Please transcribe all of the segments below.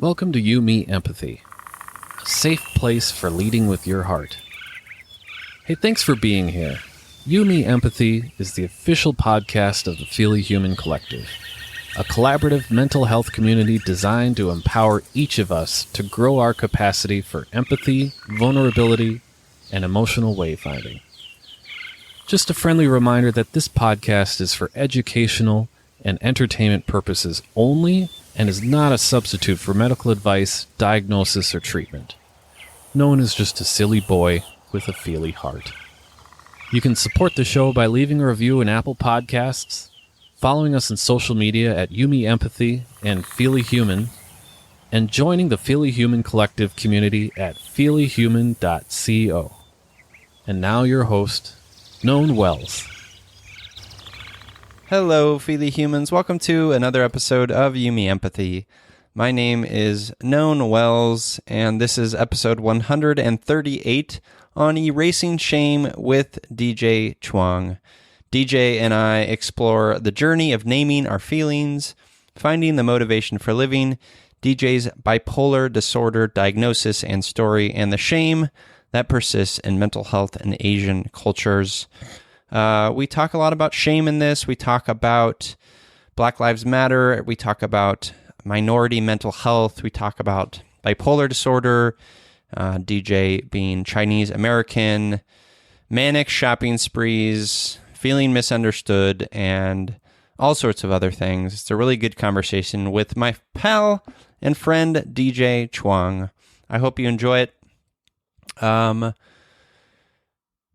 Welcome to You, Me, Empathy, a safe place for leading with your heart. Hey, thanks for being here. You, Me, Empathy is the official podcast of the Feely Human Collective, a collaborative mental health community designed to empower each of us to grow our capacity for empathy, vulnerability, and emotional wayfinding. Just a friendly reminder that this podcast is for educational and entertainment purposes only and is not a substitute for medical advice, diagnosis, or treatment. No one is just a silly boy with a feely heart. You can support the show by leaving a review in Apple Podcasts, following us on social media at Yumi Empathy and Feely Human, and joining the Feely Human Collective community at feelyhuman.co. And now your host, Known Wells. Hello, Feely Humans. Welcome to another episode of Yumi Empathy. My name is Known Wells, and this is episode 138 on Erasing Shame with DJ Chuang. DJ and I explore the journey of naming our feelings, finding the motivation for living, DJ's bipolar disorder diagnosis and story, and the shame that persists in mental health and Asian cultures. We talk a lot about shame in this. We talk about Black Lives Matter. We talk about minority mental health. We talk about bipolar disorder, DJ being Chinese American, manic shopping sprees, feeling misunderstood, and all sorts of other things. It's a really good conversation with my pal and friend, DJ Chuang. I hope you enjoy it.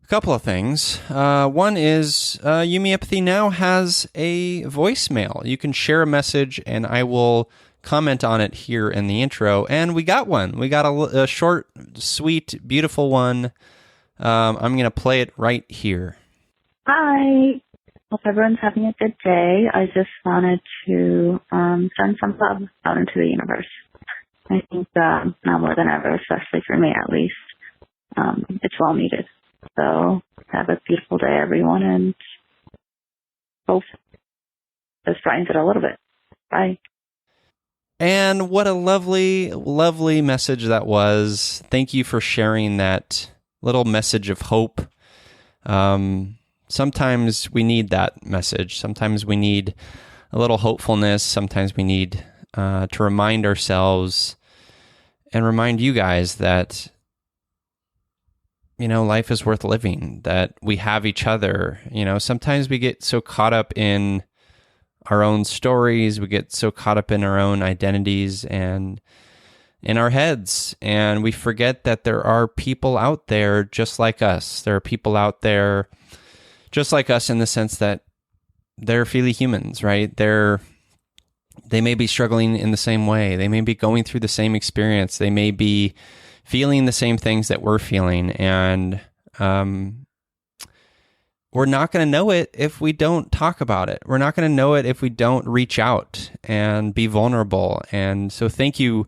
Couple of things. One is Yumi Empathy now has a voicemail. You can share a message and I will comment on it here in the intro. And we got one. We got a short, sweet, beautiful one. I'm going to play it right here. Hi. Hope everyone's having a good day. I just wanted to send some love out into the universe. I think now more than ever, especially for me at least, it's well needed. So have a beautiful day, everyone, and hope this brightens it a little bit. Bye. And what a lovely, lovely message that was. Thank you for sharing that little message of hope. Sometimes we need that message. Sometimes we need a little hopefulness. Sometimes we need to remind ourselves and remind you guys that life is worth living, that we have each other. Sometimes we get so caught up in our own stories, we get so caught up in our own identities and in our heads, and we forget that there are people out there just like us. There are people out there just like us in the sense that they're feely humans, right? They may be struggling in the same way. They may be going through the same experience. They may be feeling the same things that we're feeling, and we're not going to know it if we don't talk about it. We're not going to know it if we don't reach out and be vulnerable. And so thank you,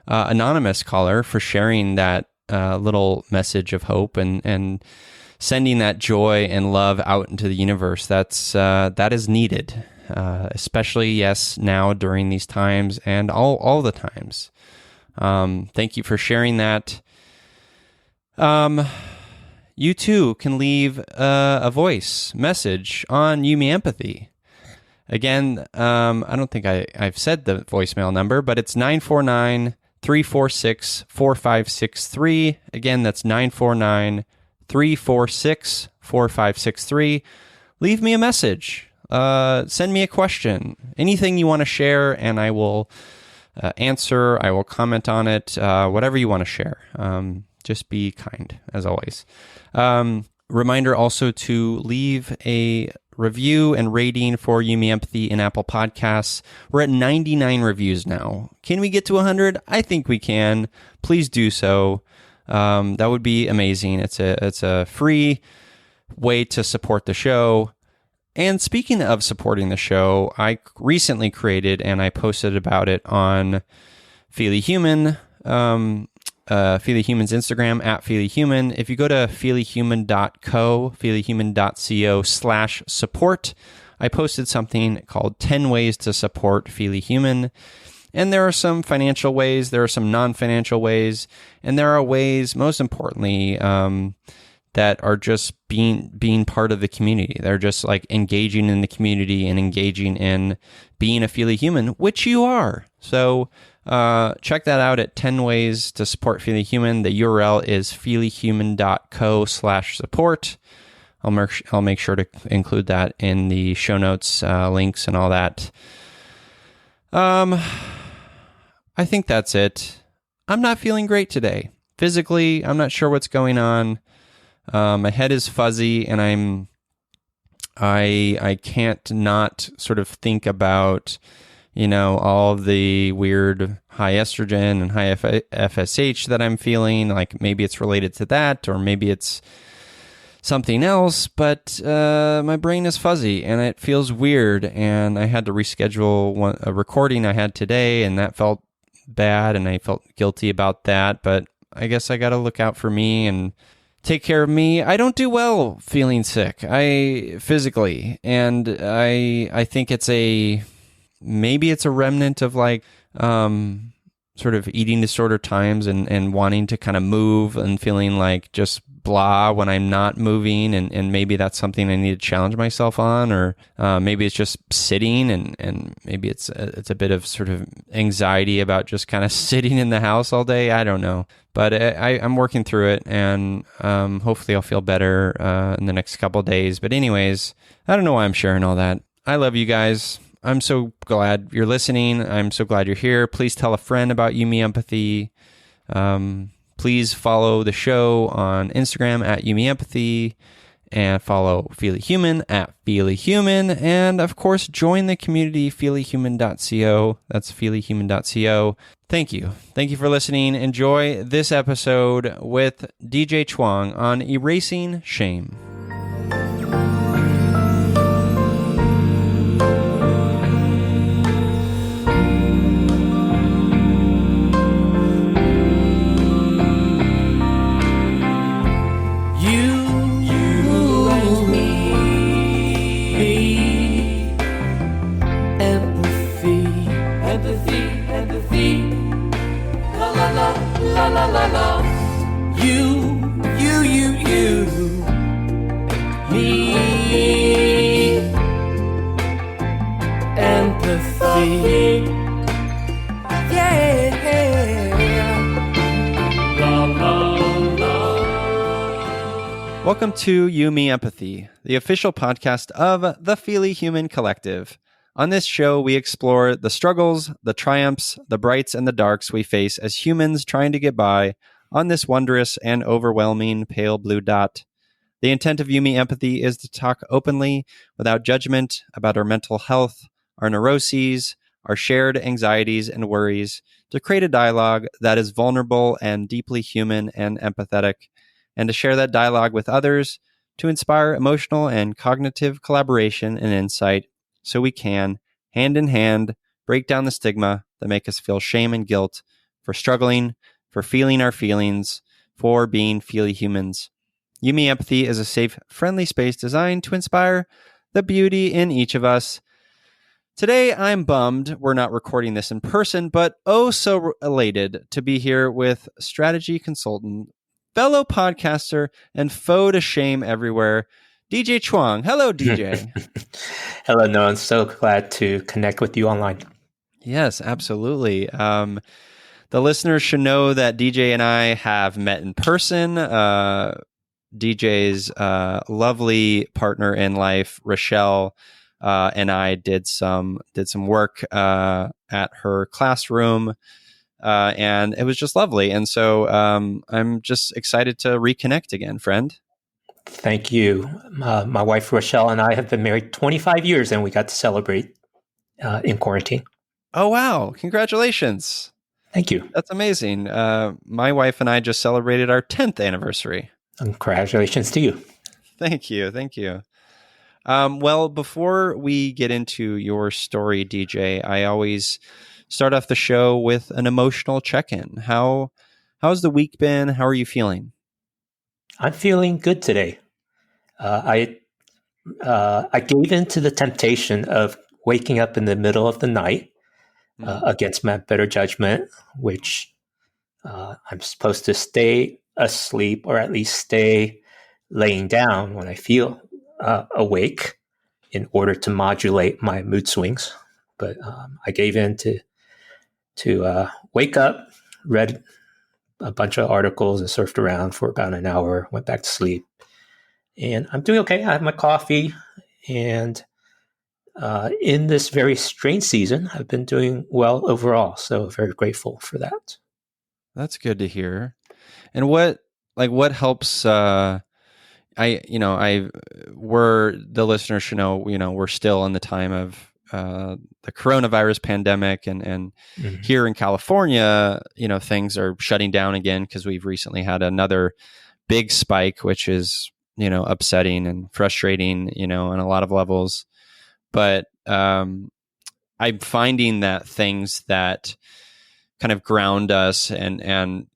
anonymous caller, for sharing that little message of hope and sending that joy and love out into the universe. That is needed, especially, yes, now during these times and all the times. Thank you for sharing that. You too can leave a voice message on Yumi Empathy. Again, I don't think I've said the voicemail number, but it's 949-346-4563. Again, that's 949-346-4563. Leave me a message. Send me a question. Anything you want to share, and I will answer. I will comment on it. Whatever you want to share. Just be kind, as always. Reminder also to leave a review and rating for Yumi Empathy in Apple Podcasts. We're at 99 reviews now. Can we get to 100? I think we can. Please do so. That would be amazing. It's a free way to support the show. And speaking of supporting the show, I recently created, and I posted about it on Feely Human, Feely Human's Instagram, at Feely Human. If you go to feelyhuman.co, feelyhuman.co/support, I posted something called 10 Ways to Support Feely Human. And there are some financial ways, there are some non-financial ways, and there are ways, most importantly, that are just being part of the community. They're just like engaging in the community and engaging in being a Feely Human, which you are. So check that out at 10 ways to support Feely Human. The URL is feelyhuman.co/support. I'll make sure to include that in the show notes, links and all that. I think that's it. I'm not feeling great today. Physically, I'm not sure what's going on. My head is fuzzy, and I can't not sort of think about, all of the weird high estrogen and high FSH that I'm feeling. Like maybe it's related to that, or maybe it's something else, but my brain is fuzzy and it feels weird, and I had to reschedule a recording I had today, and that felt bad, and I felt guilty about that, but I guess I got to look out for me and take care of me. I don't do well feeling sick, physically, and I think maybe it's a remnant of like sort of eating disorder times and wanting to kind of move and feeling like just blah when I'm not moving, and maybe that's something I need to challenge myself on, or maybe it's just sitting, and maybe it's a bit of sort of anxiety about just kind of sitting in the house all day. I don't know, but I'm working through it, and hopefully I'll feel better in the next couple of days. But anyways, I don't know why I'm sharing all that. I love you guys. I'm so glad you're listening. I'm so glad you're here. Please tell a friend about Yumi Empathy. Please follow the show on Instagram at Yumi Empathy, and follow Feely Human at Feely Human. And of course, join the community, feelyhuman.co. That's feelyhuman.co. Thank you. Thank you for listening. Enjoy this episode with DJ Chuang on Erasing Shame. Welcome to Yumi Empathy, the official podcast of the Feely Human Collective. On this show, we explore the struggles, the triumphs, the brights, and the darks we face as humans trying to get by on this wondrous and overwhelming pale blue dot. The intent of Yumi Empathy is to talk openly, without judgment, about our mental health, our neuroses, our shared anxieties and worries, to create a dialogue that is vulnerable and deeply human and empathetic, and to share that dialogue with others to inspire emotional and cognitive collaboration and insight, so we can, hand in hand, break down the stigma that make us feel shame and guilt for struggling, for feeling our feelings, for being Feely Humans. Yumi Empathy is a safe, friendly space designed to inspire the beauty in each of us. Today, I'm bummed we're not recording this in person, but oh so elated to be here with strategy consultant, fellow podcaster, and foe to shame everywhere, DJ Chuang. Hello, DJ. Hello, Noah. I'm so glad to connect with you online. Yes, absolutely. The listeners should know that DJ and I have met in person. DJ's lovely partner in life, Rochelle, and I did some work at her classroom, and it was just lovely. And so I'm just excited to reconnect again, friend. Thank you. My wife, Rochelle, and I have been married 25 years, and we got to celebrate in quarantine. Oh, wow. Congratulations. Thank you. That's amazing. My wife and I just celebrated our 10th anniversary. Congratulations to you. Thank you. Thank you. Well, before we get into your story, DJ, I always start off the show with an emotional check-in. How's the week been? How are you feeling? I'm feeling good today. I gave in to the temptation of waking up in the middle of the night against my better judgment, which I'm supposed to stay asleep or at least stay laying down when I feel awake in order to modulate my mood swings. But I gave in to wake up, read a bunch of articles and surfed around for about an hour, went back to sleep. And I'm doing okay. I have my coffee. And in this very strange season, I've been doing well overall. So very grateful for that. That's good to hear. And what helps, we're, the listeners should know, we're still in the time of the coronavirus pandemic, and here in California, things are shutting down again because we've recently had another big spike, which is, upsetting and frustrating, on a lot of levels. But I'm finding that things that kind of ground us and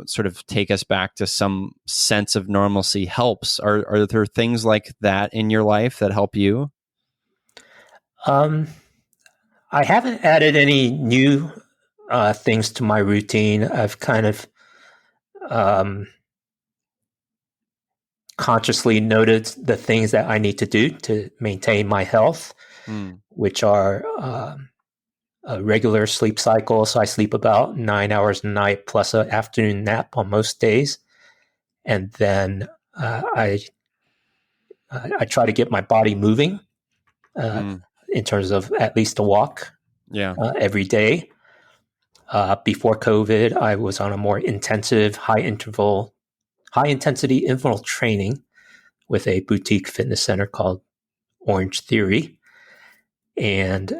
sort of take us back to some sense of normalcy helps. Are there things like that in your life that help you? I haven't added any new things to my routine. I've kind of consciously noted the things that I need to do to maintain my health, which are a regular sleep cycle. So I sleep about 9 hours a night plus an afternoon nap on most days. And then I try to get my body moving in terms of at least a walk every day. Before COVID, I was on a more intensive, high intensity interval training with a boutique fitness center called Orange Theory. And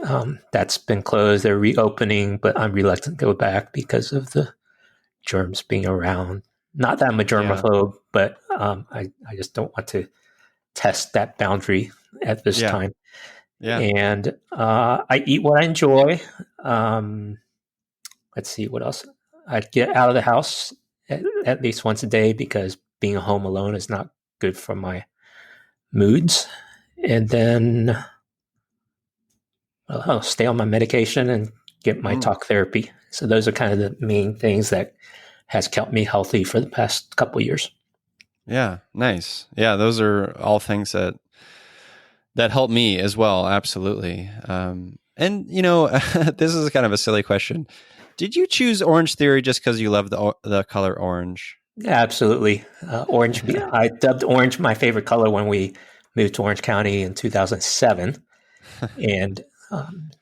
that's been closed. They're reopening, but I'm reluctant to go back because of the germs being around. Not that I'm a germaphobe, but I just don't want to test that boundary at this time. Yeah. And I eat what I enjoy. Let's see, what else? I'd get out of the house at least once a day because being home alone is not good for my moods. And then I'll stay on my medication and get my talk therapy. So those are kind of the main things that has kept me healthy for the past couple of years. Yeah, nice. Yeah, those are all things that help me as well. Absolutely. And this is kind of a silly question. Did you choose Orange Theory just because you love the color orange? Yeah, absolutely. Orange. I dubbed orange my favorite color when we moved to Orange County in 2007. And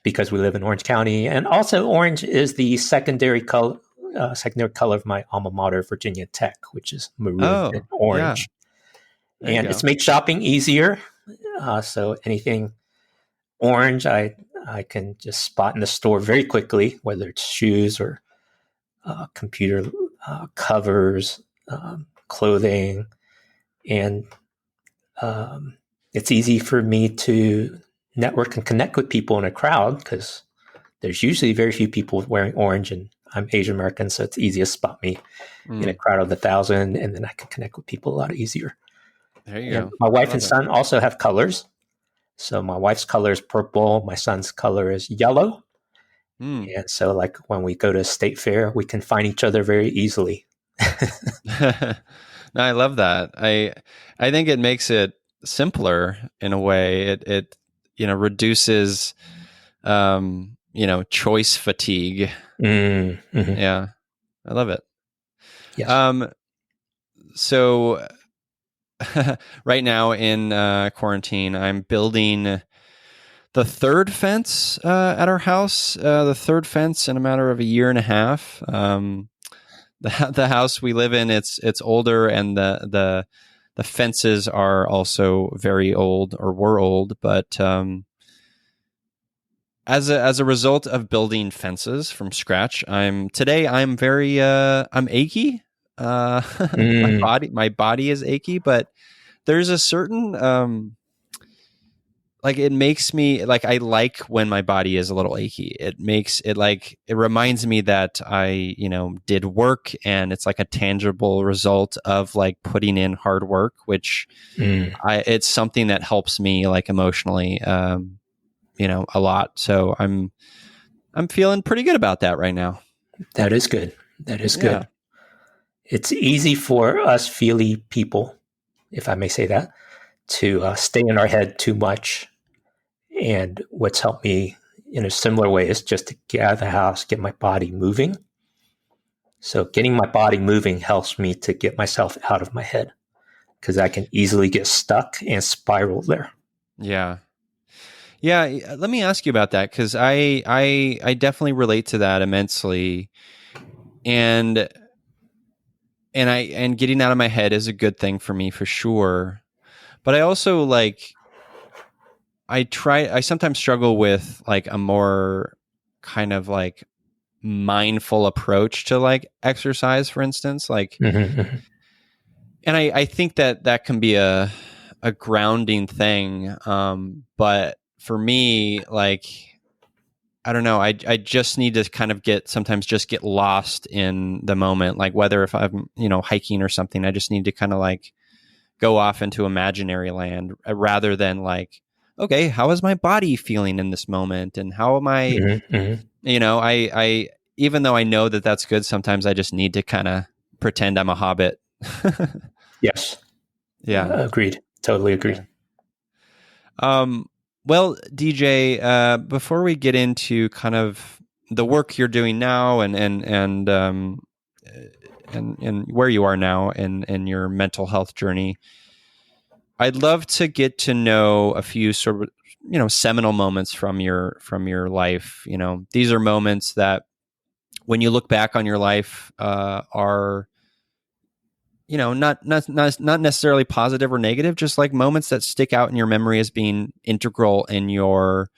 because we live in Orange County, and also orange is the secondary color of my alma mater, Virginia Tech, which is maroon and orange. Yeah. And it's made shopping easier. So anything orange, I can just spot in the store very quickly, whether it's shoes or computer covers, clothing, and it's easy for me to network and connect with people in a crowd because there's usually very few people wearing orange, and I'm Asian American, so it's easy to spot me in a crowd of 1,000, and then I can connect with people a lot easier. There you go. My wife and son also have colors. So my wife's color is purple. My son's color is yellow. And so like when we go to a state fair, we can find each other very easily. No, I love that. I think it makes it simpler in a way. It reduces, choice fatigue. Mm-hmm. Yeah. I love it. Yes. So right now in quarantine, I'm building the third fence at our house. The third fence in a matter of a year and a half. The house we live in, it's older, and the fences are also very old, or were old. But as a result of building fences from scratch, I'm very I'm achy. My body is achy, but there's a certain it makes me I like when my body is a little achy. It reminds me that I did work, and it's like a tangible result of putting in hard work, which it's something that helps me emotionally a lot. So I'm I'm feeling pretty good about that right now. That is good. That is good. It's easy for us feely people, if I may say that, to stay in our head too much. And what's helped me in a similar way is just to get out of the house, get my body moving. So getting my body moving helps me to get myself out of my head, because I can easily get stuck and spiral there. Yeah. Yeah. Let me ask you about that, because I definitely relate to that immensely. And getting out of my head is a good thing for me for sure. But I also I sometimes struggle with like a more kind of like mindful approach to like exercise, for instance, like, Mm-hmm. and I think that can be a grounding thing. But for me, like, I don't know, I just need to kind of sometimes just get lost in the moment. Like whether if I'm, hiking or something, I just need to kind of like go off into imaginary land rather than like, okay, how is my body feeling in this moment? And how am I, I even though I know that that's good, sometimes I just need to kind of pretend I'm a hobbit. Yes. Yeah. Agreed. Totally agreed. Well, DJ, before we get into kind of the work you're doing now and where you are now in your mental health journey, I'd love to get to know a few sort of, seminal moments from your life. These are moments that when you look back on your life, are, not necessarily positive or negative, just like moments that stick out in your memory as being integral in your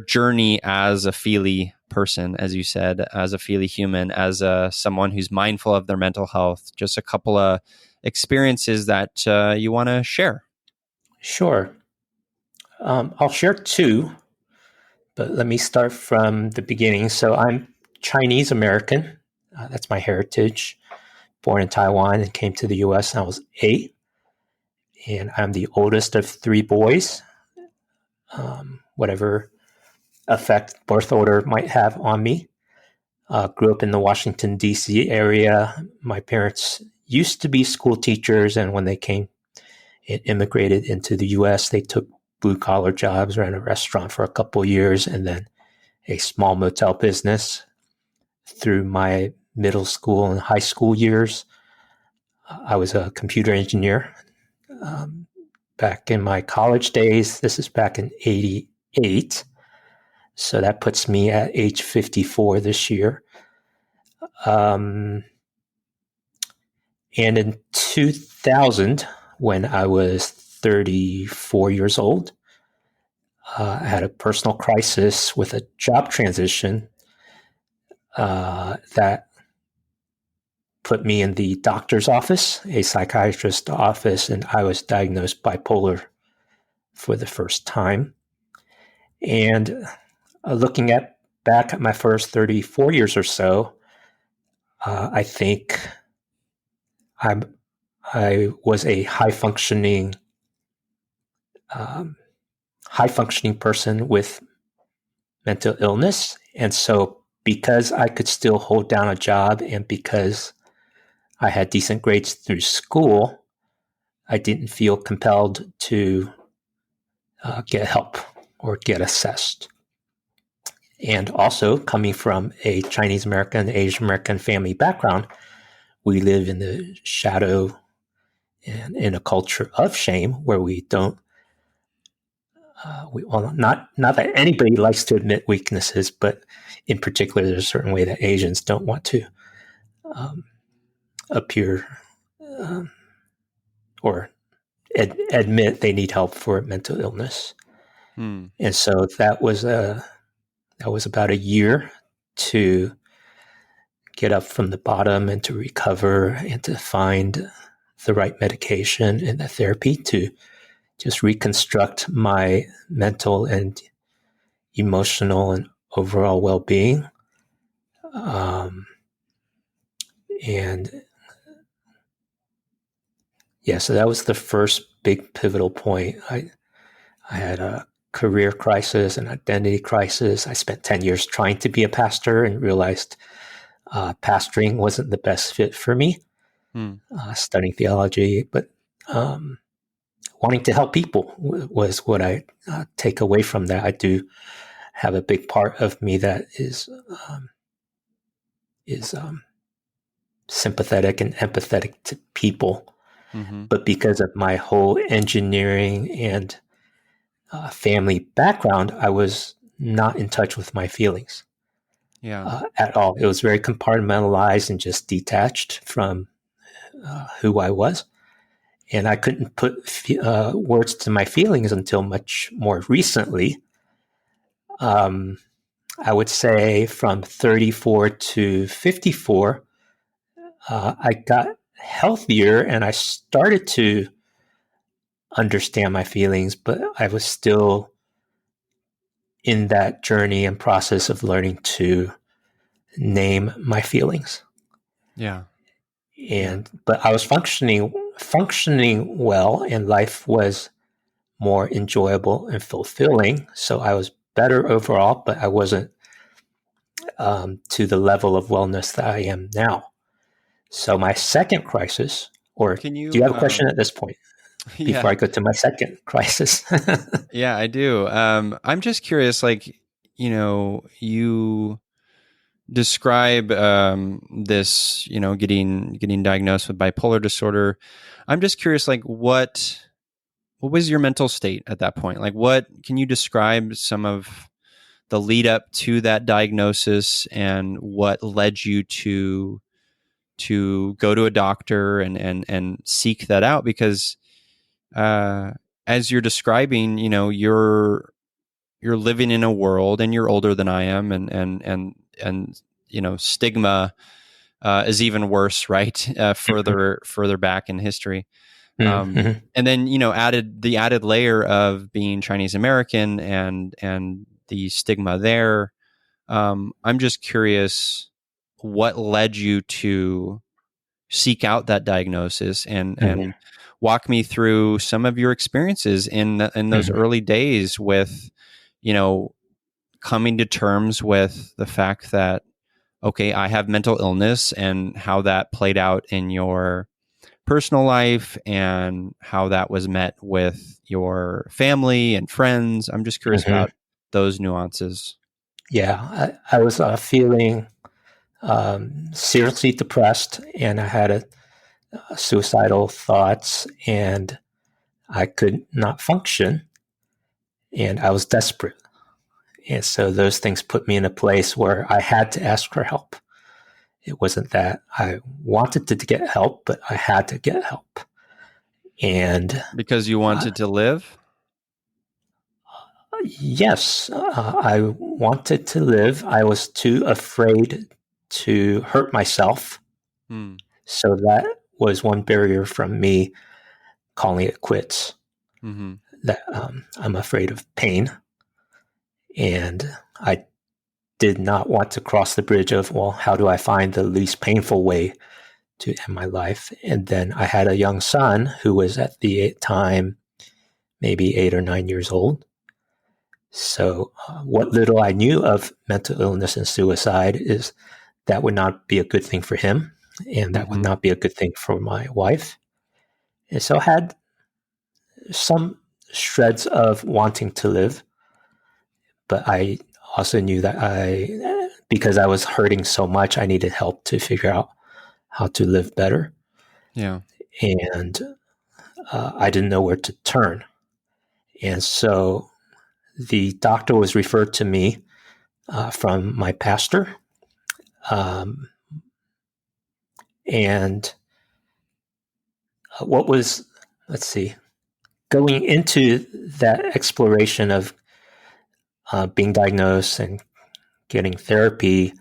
journey as a feely person, as you said, as a feely human, as someone who's mindful of their mental health. Just a couple of experiences that you want to share. Sure. I'll share two, but let me start from the beginning. So I'm Chinese American. That's my heritage. Born in Taiwan and came to the U.S. when I was 8. And I'm the oldest of 3 boys. Whatever effect birth order might have on me. Grew up in the Washington, D.C. area. My parents used to be school teachers, and when they came and immigrated into the U.S., they took blue-collar jobs, ran a restaurant for a couple of years, and then a small motel business. Through my middle school and high school years, I was a computer engineer. Back in my college days, this is back in 88, so that puts me at age 54 this year. And in 2000, when I was 34 years old, I had a personal crisis with a job transition that put me in the doctor's office, a psychiatrist's office, and I was diagnosed bipolar for the first time. And looking back at my first 34 years or so, I think I was a high functioning person with mental illness. And so because I could still hold down a job and because I had decent grades through school, I didn't feel compelled to get help or get assessed. And also, coming from a Chinese American, Asian American family background, we live in the shadow and in a culture of shame where we don't, not that anybody likes to admit weaknesses, but in particular, there's a certain way that Asians don't want to appear or admit they need help for mental illness. And so that was about a year to get up from the bottom and to recover and to find the right medication and the therapy to just reconstruct my mental and emotional and overall well-being. And yeah, so that was the first big pivotal point. I had a career crisis, an identity crisis. I spent 10 years trying to be a pastor and realized pastoring wasn't the best fit for me, studying theology, but wanting to help people was what I take away from that. I do have a big part of me that is sympathetic and empathetic to people. Mm-hmm. But because of my whole engineering and family background, I was not in touch with my feelings at all. It was very compartmentalized and just detached from who I was. And I couldn't put words to my feelings until much more recently. I would say from 34 to 54, I got healthier and I started to understand my feelings, but I was still in that journey and process of learning to name my feelings. Yeah. But I was functioning well, and life was more enjoyable and fulfilling. So I was better overall, but I wasn't to the level of wellness that I am now. So my second crisis, or do you have a question at this point before I go to my second crisis? Yeah, I do. I'm just curious, like, you describe this, getting diagnosed with bipolar disorder. I'm just curious, like, what was your mental state at that point? Like, what can you describe some of the lead up to that diagnosis and what led you to go to a doctor and seek that out? Because as you're describing, you're living in a world, and you're older than I am, and stigma is even worse, right? Further back in history. And then, added layer of being Chinese American and the stigma there. I'm just curious what led you to seek out that diagnosis and walk me through some of your experiences in those early days with, coming to terms with the fact that, okay, I have mental illness, and how that played out in your personal life and how that was met with your family and friends. I'm just curious about those nuances. Yeah, I was feeling seriously depressed, and I had suicidal thoughts, and I could not function, and I was desperate. And so those things put me in a place where I had to ask for help. It wasn't that I wanted to get help, but I had to get help. And because you wanted to live? Yes, I wanted to live. I was too afraid to hurt myself. So that was one barrier from me calling it quits. That I'm afraid of pain. And I did not want to cross the bridge of, well, how do I find the least painful way to end my life? And then I had a young son who was at the time maybe 8 or 9 years old. So what little I knew of mental illness and suicide is that would not be a good thing for him, and that would not be a good thing for my wife. And so I had some shreds of wanting to live, but I also knew that because I was hurting so much, I needed help to figure out how to live better. Yeah. And I didn't know where to turn. And so the doctor was referred to me from my pastor. And what was, going into that exploration of being diagnosed and getting therapy,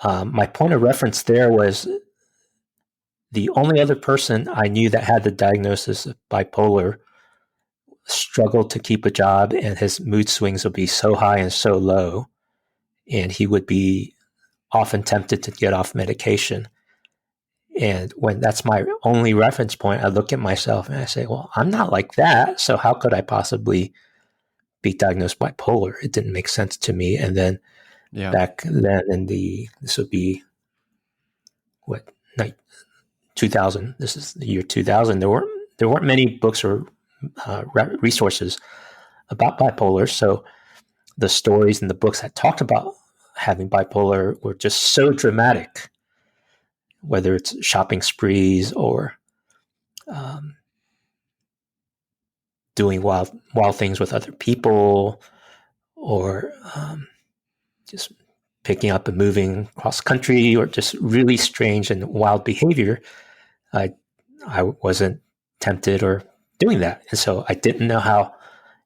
my point of reference there was the only other person I knew that had the diagnosis of bipolar struggled to keep a job, and his mood swings would be so high and so low, and he would be often tempted to get off medication. And when that's my only reference point, I look at myself and I say, well, I'm not like that. So how could I possibly be diagnosed bipolar. It didn't make sense to me. And then back then this would be 2000. This is the year 2000. There weren't many books or resources about bipolar. So the stories and the books that talked about having bipolar were just so dramatic, whether it's shopping sprees or doing wild things with other people, or just picking up and moving cross country, or just really strange and wild behavior. I wasn't tempted or doing that. And so I didn't know how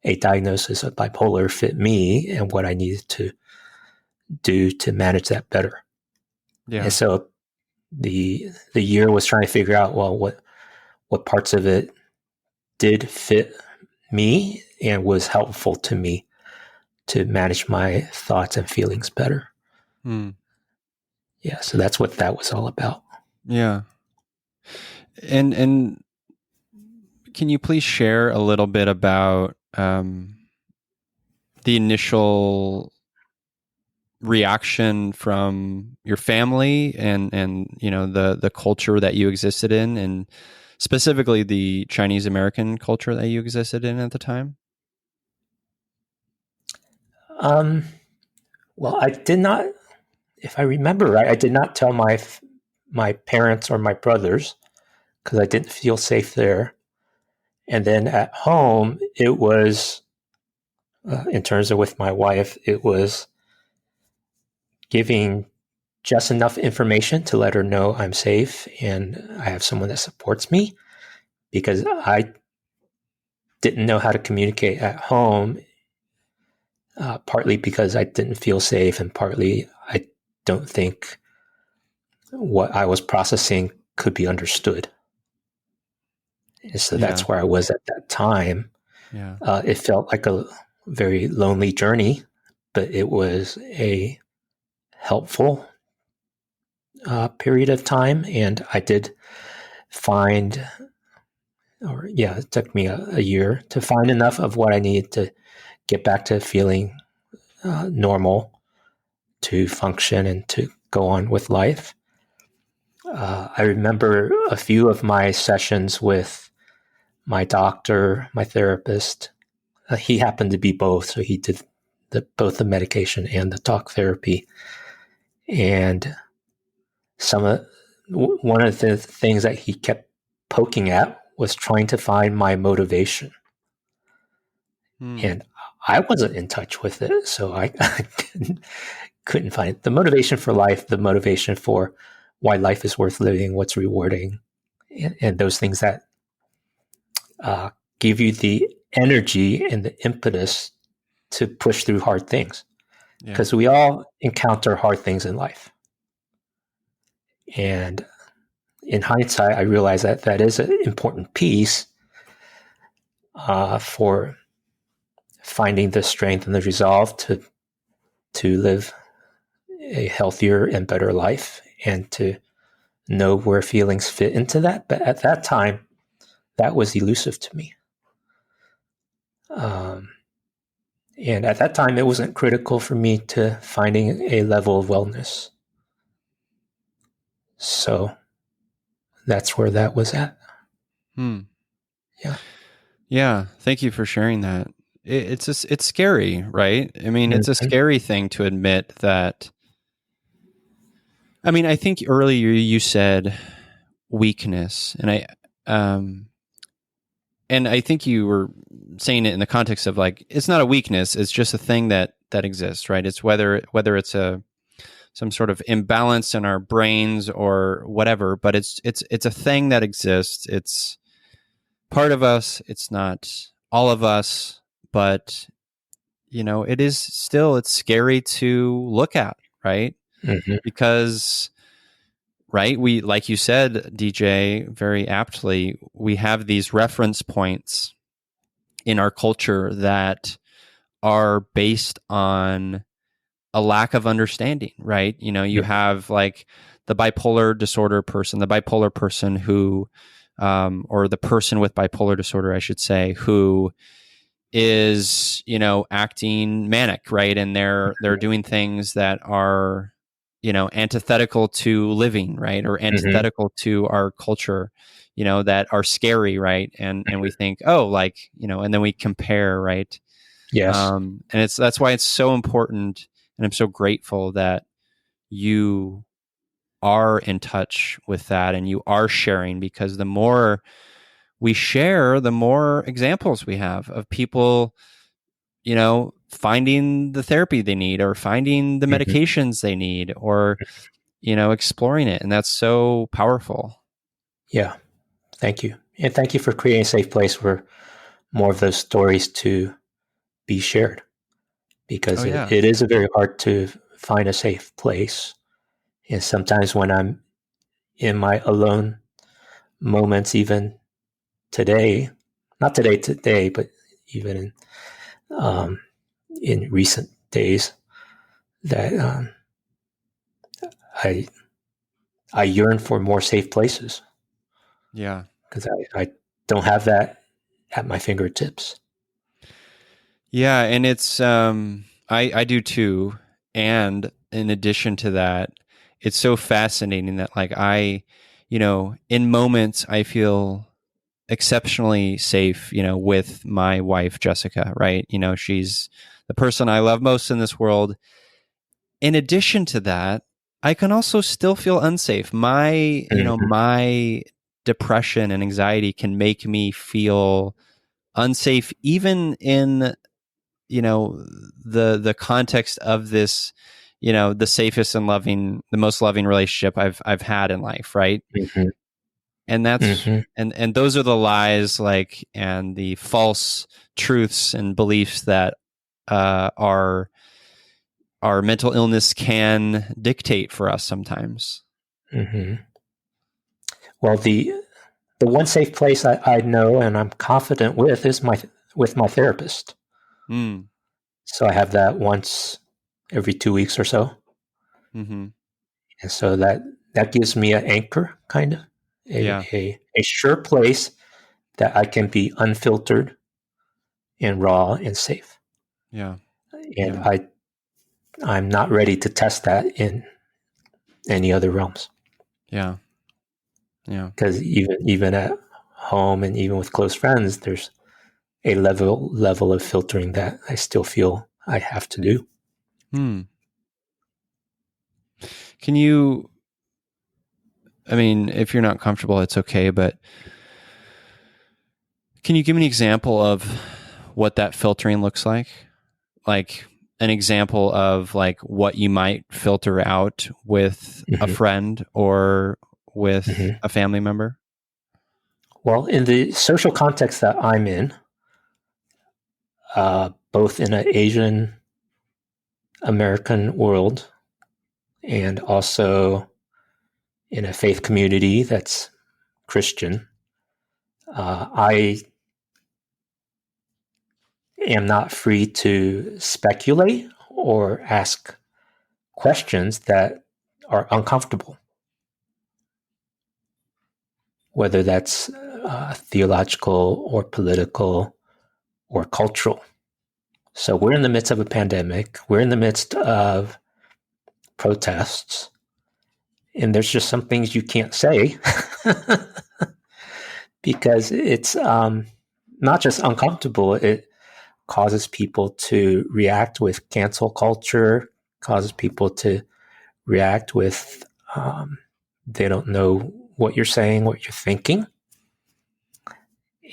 a diagnosis of bipolar fit me and what I needed to do to manage that better. Yeah. And so the year was trying to figure out, well, what parts of it did fit me and was helpful to me to manage my thoughts and feelings better. Yeah. So that's what that was all about. Yeah. And can you please share a little bit about the initial reaction from your family and the culture that you existed in, and specifically the Chinese American culture that you existed in at the time? Well, I did not, if I remember right, I did not tell my parents or my brothers because I didn't feel safe there. And then at home, it was, in terms of with my wife, it was giving just enough information to let her know I'm safe and I have someone that supports me, because I didn't know how to communicate at home, partly because I didn't feel safe, and partly I don't think what I was processing could be understood. And so that's where I was at that time. Yeah. It felt like a very lonely journey, but it was a helpful period of time. And I did find, it took me a year to find enough of what I needed to get back to feeling normal, to function and to go on with life. I remember a few of my sessions with my doctor, my therapist. He happened to be both, so he did both the medication and the talk therapy. And one of the things that he kept poking at was trying to find my motivation. And I wasn't in touch with it, so I couldn't find it. The motivation for life, the motivation for why life is worth living, what's rewarding, and those things that give you the energy and the impetus to push through hard things. Because we all encounter hard things in life. And in hindsight, I realized that is an important piece for finding the strength and the resolve to live a healthier and better life, and to know where feelings fit into that. But at that time, that was elusive to me. And at that time, it wasn't critical for me to finding a level of wellness. So that's where that was at. Yeah. Yeah. Thank you for sharing that. It's scary, right? I mean, it's a scary thing to admit that. I mean, I think earlier you said weakness, and I think you were saying it in the context of like, it's not a weakness, it's just a thing that exists, right? It's whether it's some sort of imbalance in our brains or whatever, but it's a thing that exists. It's part of us. It's not all of us, but it's scary to look at, right? Mm-hmm. Because, right, we, like you said, DJ, very aptly, we have these reference points in our culture that are based on a lack of understanding, right? You have like the bipolar person who, or the person with bipolar disorder, I should say, who is, acting manic, right? And they're doing things that are, antithetical to living, right? Or antithetical to our culture, that are scary, right? And we think, oh, like, and then we compare, right? Yes. And that's why it's so important, and I'm so grateful that you are in touch with that and you are sharing, because the more we share, the more examples we have of people, finding the therapy they need, or finding the medications they need, or, exploring it. And that's so powerful. Yeah. Thank you. And thank you for creating a safe place for more of those stories to be shared, because it is very hard to find a safe place. And sometimes when I'm in my alone moments, even today, not today, but even in recent days, that I yearn for more safe places. Yeah. Because I don't have that at my fingertips. Yeah. And it's, I do too. And in addition to that, it's so fascinating that, like, in moments I feel exceptionally safe, with my wife, Jessica, right? She's the person I love most in this world. In addition to that, I can also still feel unsafe. My, my depression and anxiety can make me feel unsafe, even in, the context of this, the safest and the most loving relationship I've had in life, right? And that's and those are the lies, like, and the false truths and beliefs that our mental illness can dictate for us sometimes. Well, the one safe place I know and I'm confident with is with my therapist. So I have that once every 2 weeks or so. And so that gives me an anchor, kind of a sure place that I can be unfiltered and raw and safe. Yeah. And I'm not ready to test that in any other realms. Yeah. Because even at home and even with close friends, there's a level of filtering that I still feel I have to do. Can you, I mean, if you're not comfortable, it's okay, but can you give me an example of what that filtering looks like? Like an example of, like, what you might filter out with a friend or with a family member? Well, in the social context that I'm in, both in an Asian American world and also in a faith community that's Christian, I am not free to speculate or ask questions that are uncomfortable, whether that's theological or political or cultural. So we're in the midst of a pandemic. We're in the midst of protests. And there's just some things you can't say because it's not just uncomfortable. It causes people to react with cancel culture, causes people to react with they don't know what you're saying, what you're thinking.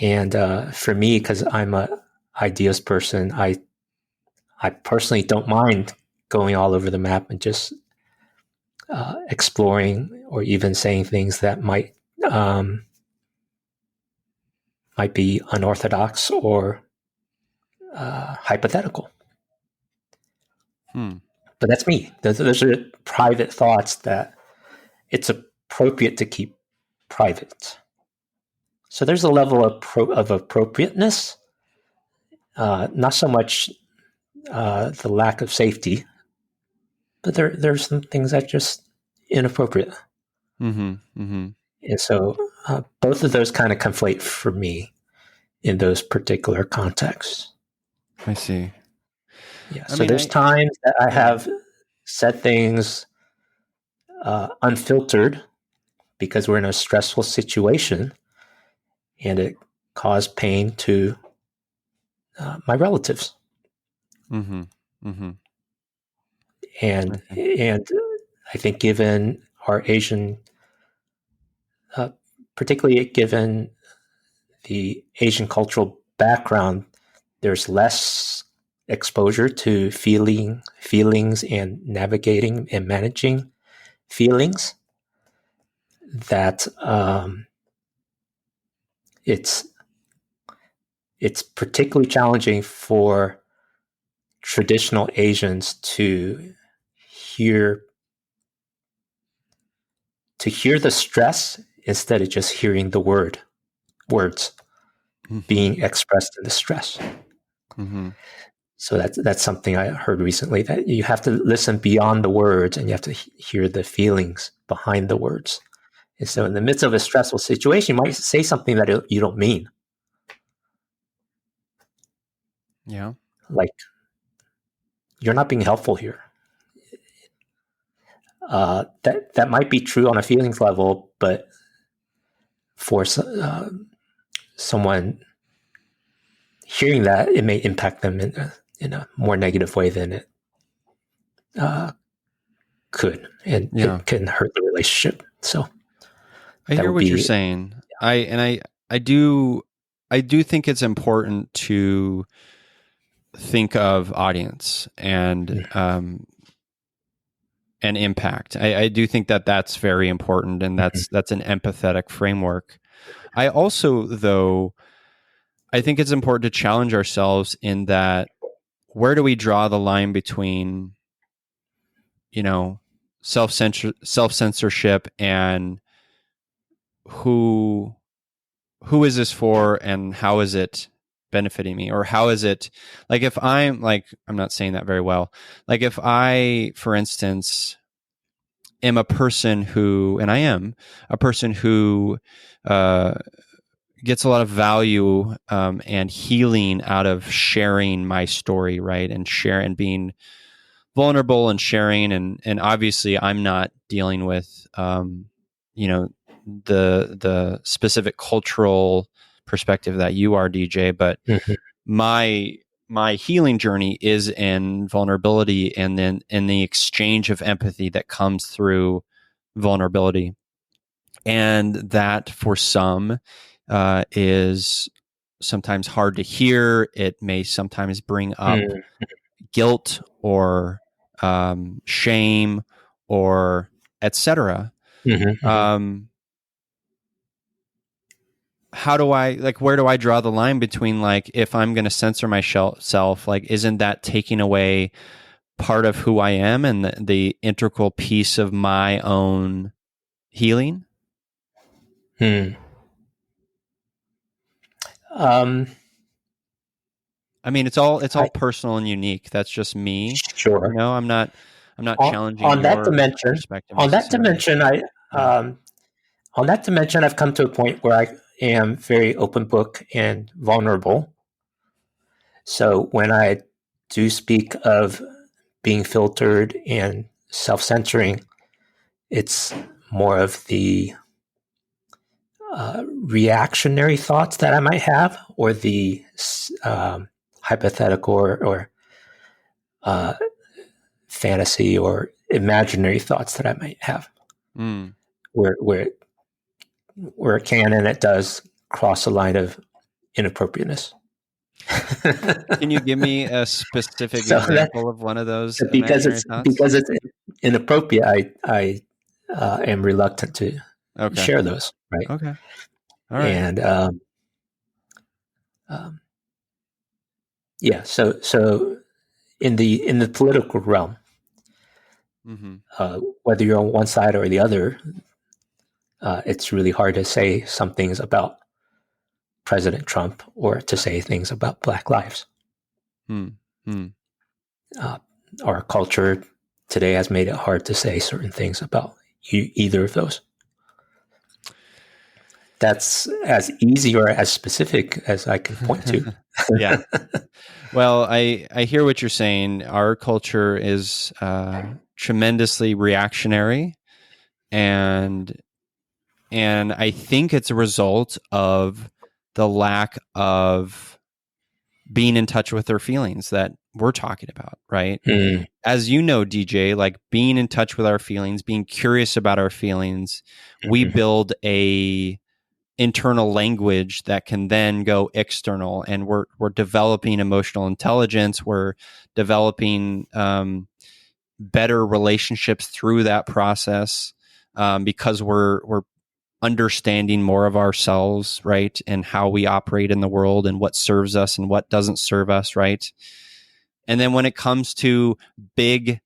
And for me, because I'm an ideas person, I personally don't mind going all over the map and just exploring or even saying things that might be unorthodox or hypothetical. But that's me. Those are private thoughts that it's appropriate to keep private. So there's a level of appropriateness, not so much the lack of safety, but there's some things that are just inappropriate. And so both of those kind of conflate for me in those particular contexts. I see. Yeah. So there's times that I have said things unfiltered because we're in a stressful situation, and it caused pain to my relatives. Mm-hmm. Mm-hmm. And I think given our Asian, particularly given the Asian cultural background, there's less exposure to feelings and navigating and managing feelings. That it's particularly challenging for traditional Asians to hear the stress instead of just hearing the words Mm-hmm. being expressed in the stress. Mm-hmm. So that's something I heard recently, that you have to listen beyond the words and you have to hear the feelings behind the words. And so in the midst of a stressful situation, you might say something that you don't mean. Yeah. Like, you're not being helpful here. That might be true on a feelings level, but for someone hearing that, it may impact them in a more negative way than it could, and it can hurt the relationship. So I hear what you're saying. I do think it's important to think of audience and impact. I do think that that's very important, and that's an empathetic framework. I also, though, I think it's important to challenge ourselves in that, where do we draw the line between, self-censorship and who is this for, and how is it benefiting me? Or how is it, like, if I'm not saying that very well. Like, if I, for instance, am a person who, and I am a person who gets a lot of value and healing out of sharing my story, right? And being vulnerable and sharing. And obviously I'm not dealing with, the specific cultural perspective that you are, DJ, but my healing journey is in vulnerability, and then in the exchange of empathy that comes through vulnerability. And that, for some, is sometimes hard to hear. It may sometimes bring up guilt or shame or etc. How do I, where do I draw the line between, if I'm going to censor myself, isn't that taking away part of who I am and the integral piece of my own healing? I mean, it's all personal and unique. That's just me. Sure. I'm not challenging on that your dimension. perspective. On that dimension, on that dimension, I've come to a point where I am very open book and vulnerable. So when I do speak of being filtered and self-censoring, it's more of the reactionary thoughts that I might have, or the hypothetical or fantasy or imaginary thoughts that I might have, where it can and it does cross a line of inappropriateness. Can you give me a specific example of one of those? Because it's inappropriate, I am reluctant to share those. Right. Okay. All right. And yeah. So in the political realm, whether you're on one side or the other, it's really hard to say some things about President Trump or to say things about Black lives. Our culture today has made it hard to say certain things about either of those. that's as easy or as specific as I can point to. Yeah. Well, I hear what you're saying. Our culture is tremendously reactionary, and I think it's a result of the lack of being in touch with their feelings that we're talking about, right? Mm. As you know, DJ, like being in touch with our feelings, being curious about our feelings, we build a internal language that can then go external, and we're developing emotional intelligence. We're developing better relationships through that process because we're understanding more of ourselves, right, and how we operate in the world and what serves us and what doesn't serve us, right? And then when it comes to big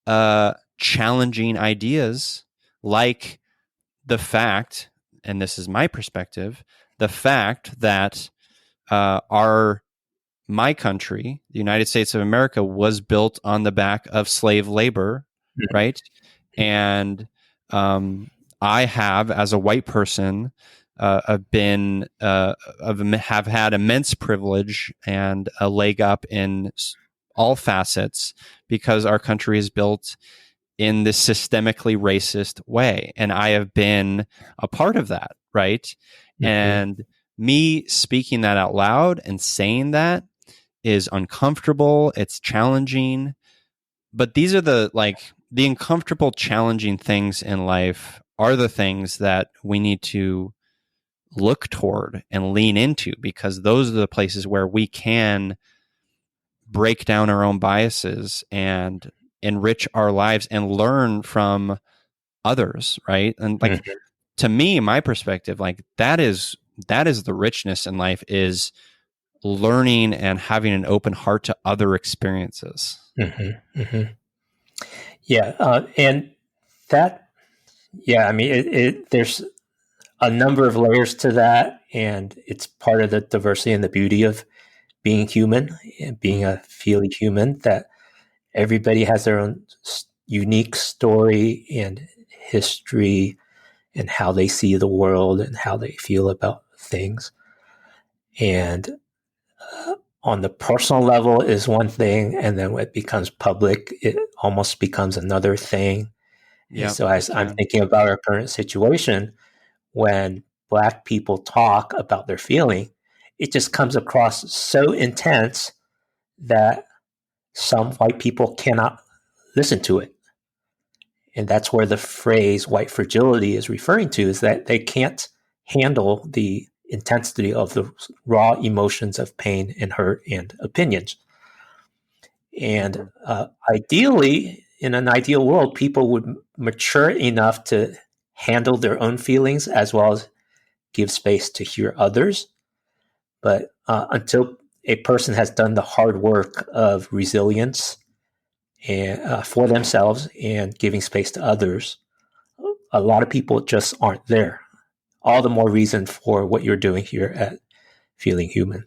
challenging ideas like the fact, and this is my perspective, the fact that my country, the United States of America, was built on the back of slave labor, right? And I have, as a white person, have had immense privilege and a leg up in all facets because our country is built in this systemically racist way, and I have been a part of that, right? Mm-hmm. And me speaking that out loud and saying that is uncomfortable. It's challenging, but these are the uncomfortable, challenging things in life are the things that we need to look toward and lean into, because those are the places where we can break down our own biases and enrich our lives and learn from others, right? And to me, my perspective, that is the richness in life, is learning and having an open heart to other experiences. Yeah, and that, yeah, I mean, there's a number of layers to that, and it's part of the diversity and the beauty of being human and being a feely human, that everybody has their own unique story and history and how they see the world and how they feel about things. And on the personal level is one thing, and then when it becomes public, it almost becomes another thing. Yep. And so as I'm thinking about our current situation, when Black people talk about their feeling, it just comes across so intense that some white people cannot listen to it. And that's where the phrase white fragility is referring to, is that they can't handle the intensity of the raw emotions of pain and hurt and opinions. And ideally, in an ideal world, people would mature enough to handle their own feelings as well as give space to hear others. But until a person has done the hard work of resilience and for themselves and giving space to others, a lot of people just aren't there. All the more reason for what you're doing here at Feeling Human.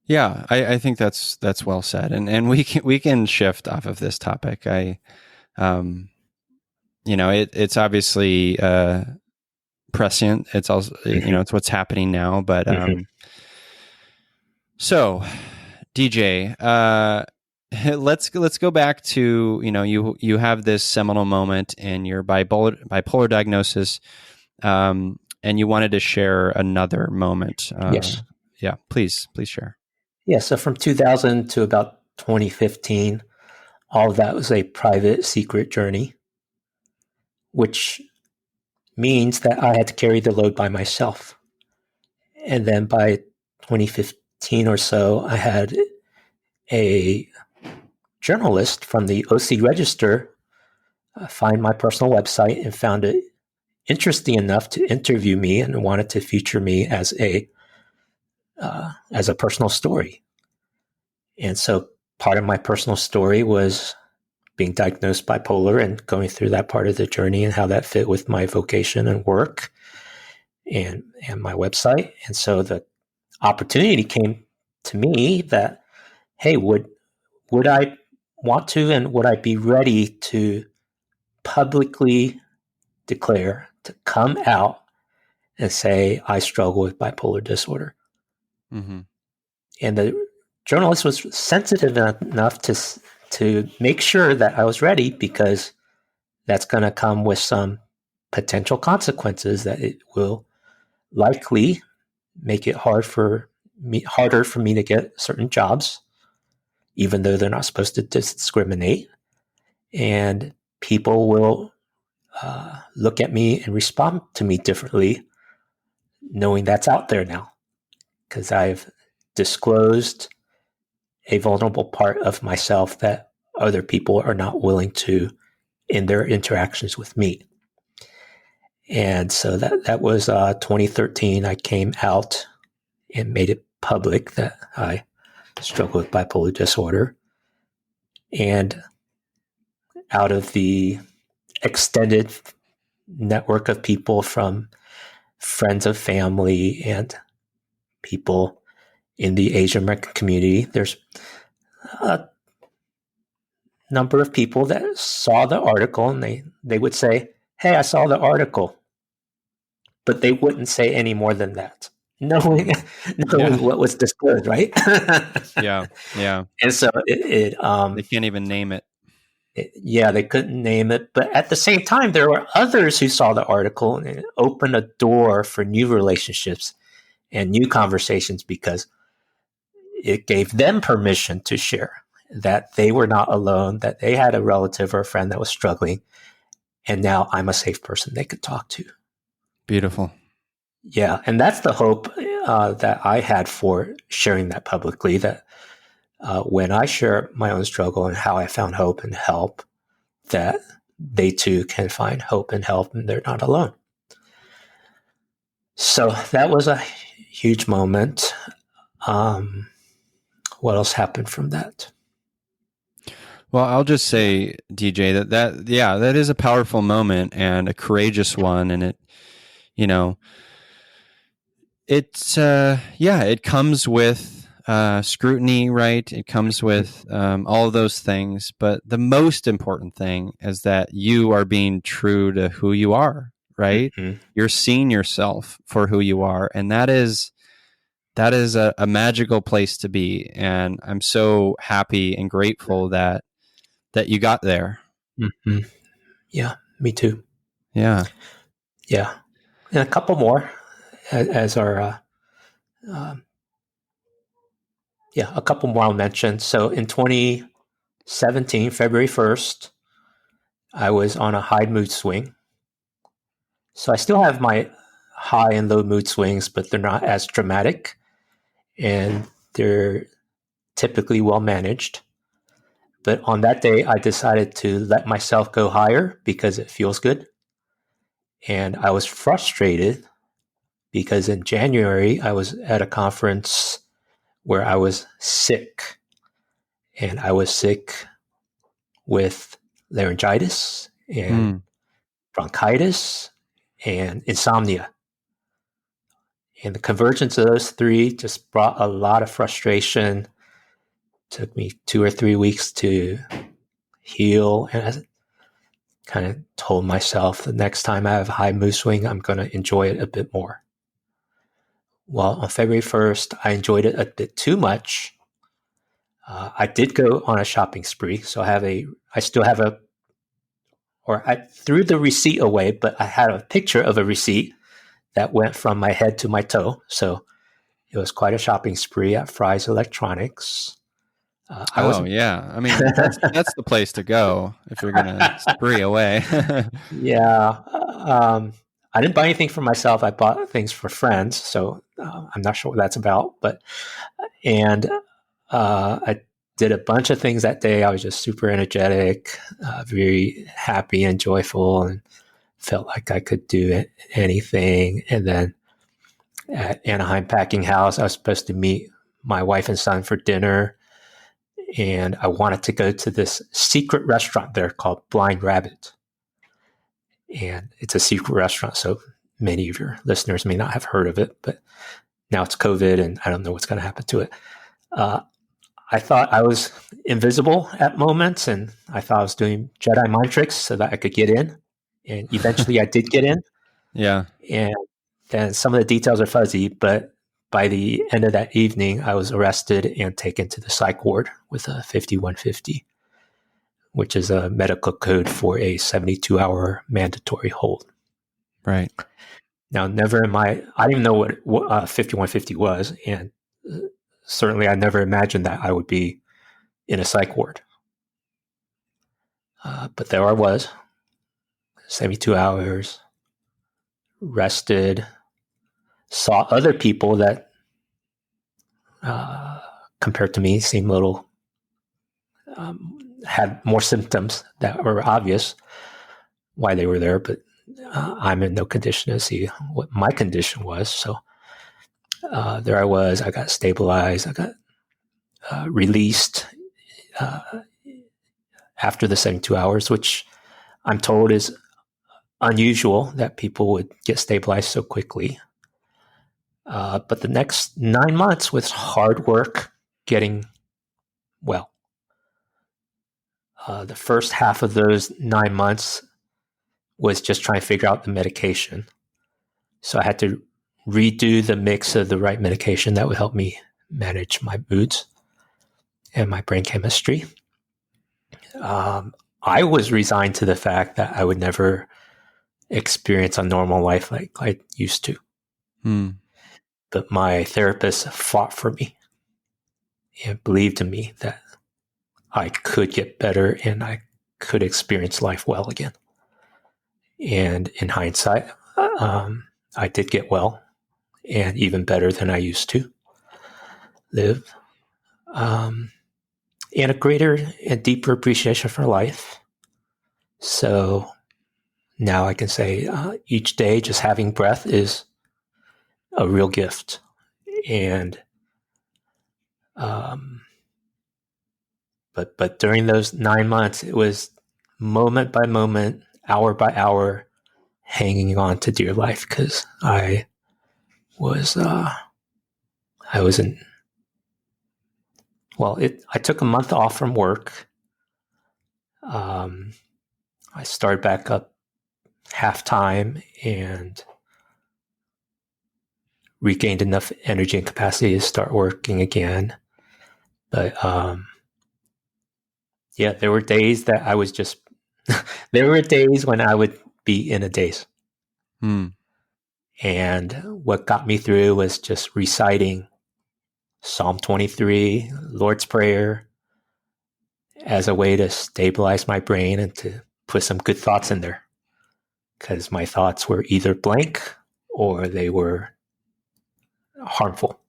Yeah, I think that's well said, and we can shift off of this topic. It's obviously prescient. It's also it's what's happening now. But so, DJ, let's go back to you have this seminal moment in your bipolar diagnosis, and you wanted to share another moment. Yes. Yeah, please share. Yeah, so from 2000 to about 2015, all of that was a private, secret journey, which means that I had to carry the load by myself. And then by 2015 or so, I had a journalist from the OC Register find my personal website and found it interesting enough to interview me and wanted to feature me as a personal story. And so part of my personal story was being diagnosed bipolar and going through that part of the journey and how that fit with my vocation and work and my website. And so the opportunity came to me that, hey, would I want to, and would I be ready to publicly declare, to come out and say I struggle with bipolar disorder. Mm-hmm. And the journalist was sensitive enough to make sure that I was ready, because that's going to come with some potential consequences, that it will likely make it harder for me to get certain jobs, even though they're not supposed to discriminate. And people will look at me and respond to me differently, knowing that's out there now, because I've disclosed a vulnerable part of myself that other people are not willing to in their interactions with me. And so that was 2013. I came out and made it public that I struggle with bipolar disorder. And out of the extended network of people, from friends of family and people in the Asian American community, there's a number of people that saw the article, and they would say, "Hey, I saw the article," but they wouldn't say any more than that, knowing what was disclosed, right? Yeah. And so They can't even name it. They couldn't name it. But at the same time, there were others who saw the article, and it opened a door for new relationships and new conversations, because it gave them permission to share that they were not alone, that they had a relative or a friend that was struggling. And now I'm a safe person they could talk to. Beautiful. Yeah. And that's the hope that I had for sharing that publicly, that when I share my own struggle and how I found hope and help, that they too can find hope and help, and they're not alone. So that was a huge moment. What else happened from that? Well, I'll just say, DJ, that is a powerful moment and a courageous one. And it comes with scrutiny, right? It comes with all of those things. But the most important thing is that you are being true to who you are, right? Mm-hmm. You're seeing yourself for who you are. And that is a magical place to be. And I'm so happy and grateful that you got there. Mm-hmm. Yeah, me too. Yeah. Yeah. And a couple more as our, a couple more I'll mention. So in 2017, February 1st, I was on a high mood swing. So I still have my high and low mood swings, but they're not as dramatic, and they're typically well managed. But on that day, I decided to let myself go higher because it feels good. And I was frustrated because in January, I was at a conference where I was sick. And I was sick with laryngitis and bronchitis and insomnia. And the convergence of those three just brought a lot of frustration. Took me 2 or 3 weeks to heal. And I kind of told myself the next time I have a high mood swing, I'm going to enjoy it a bit more. Well, on February 1st, I enjoyed it a bit too much. I did go on a shopping spree. So I threw the receipt away, but I had a picture of a receipt that went from my head to my toe. So it was quite a shopping spree at Fry's Electronics. Yeah. I mean, that's the place to go if you're going to spree away. Yeah. I didn't buy anything for myself. I bought things for friends. So I'm not sure what that's about. I did a bunch of things that day. I was just super energetic, very happy and joyful, and felt like I could do anything. And then at Anaheim Packing House, I was supposed to meet my wife and son for dinner. And I wanted to go to this secret restaurant there called Blind Rabbit. And it's a secret restaurant, so many of your listeners may not have heard of it, but now it's COVID and I don't know what's going to happen to it. I thought I was invisible at moments, and I thought I was doing Jedi mind tricks so that I could get in. And eventually I did get in. Yeah. And and some of the details are fuzzy, but by the end of that evening, I was arrested and taken to the psych ward with a 5150, which is a medical code for a 72-hour mandatory hold. Right. Now, never in I didn't even know what 5150 was, and certainly I never imagined that I would be in a psych ward. But there I was, 72 hours, rested, saw other people that, compared to me, seemed a little, had more symptoms that were obvious why they were there, but I'm in no condition to see what my condition was. So there I was. I got stabilized. I got released after the 72 hours, which I'm told is unusual that people would get stabilized so quickly. But the next 9 months was hard work getting well. The first half of those 9 months was just trying to figure out the medication. So I had to redo the mix of the right medication that would help me manage my moods and my brain chemistry. I was resigned to the fact that I would never experience a normal life like I used to. But my therapist fought for me and believed in me that I could get better and I could experience life well again. And in hindsight, I did get well and even better than I used to live. And a greater and deeper appreciation for life. So now I can say each day just having breath is a real gift. And but during those 9 months, it was moment by moment, hour by hour, hanging on to dear life because I was in. Well, I took a month off from work. I started back up half-time and regained enough energy and capacity to start working again. But yeah, there were days that I was just, there were days when I would be in a daze. And what got me through was just reciting Psalm 23, Lord's Prayer, as a way to stabilize my brain and to put some good thoughts in there. Because my thoughts were either blank or they were harmful.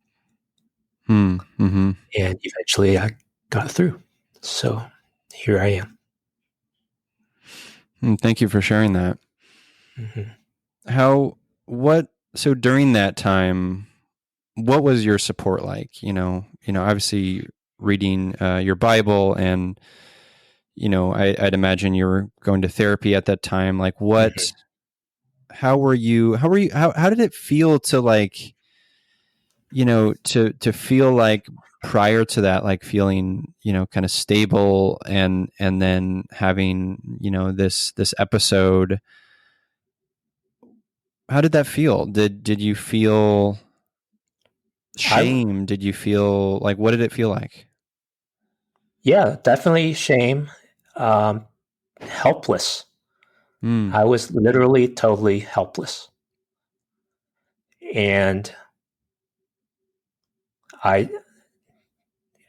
Mm-hmm. And eventually I got through. So here I am. Thank you for sharing that. Mm-hmm. So during that time, what was your support like? Obviously reading your Bible and, I'd imagine you were going to therapy at that time. Like how did it feel to like, to feel like prior to that, like feeling, kind of stable and then having, this episode? How did that feel? Did you feel shame? Did you feel like, what did it feel like? Yeah, definitely shame. Helpless. I was literally totally helpless. And I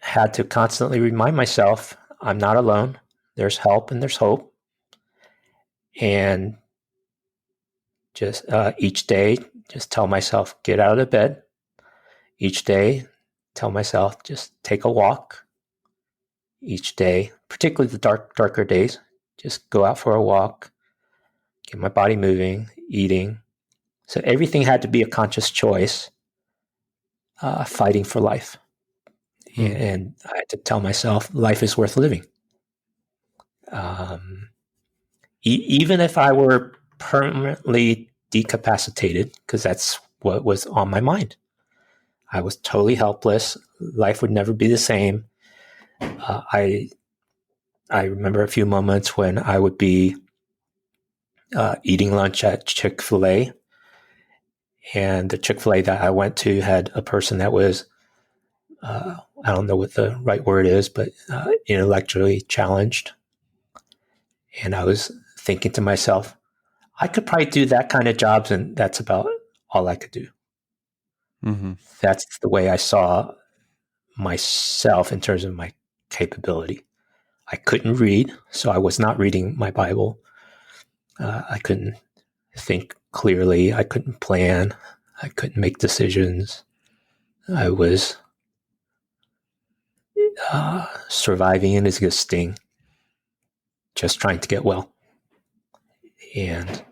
had to constantly remind myself, I'm not alone. There's help and there's hope. And just each day, just tell myself, get out of bed. Each day, tell myself, just take a walk. Each day, particularly the darker days, just go out for a walk, get my body moving, eating. So everything had to be a conscious choice, fighting for life. And I had to tell myself, life is worth living. Even if I were permanently decapacitated, because that's what was on my mind. I was totally helpless. Life would never be the same. I remember a few moments when I would be eating lunch at Chick-fil-A, And the Chick-fil-A that I went to had a person that was, I don't know what the right word is, but intellectually challenged. And I was thinking to myself, I could probably do that kind of jobs, and that's about all I could do. Mm-hmm. That's the way I saw myself in terms of my capability. I couldn't read, so I was not reading my Bible. I couldn't think clearly. I couldn't plan. I couldn't make decisions. I was surviving and existing, just trying to get well. And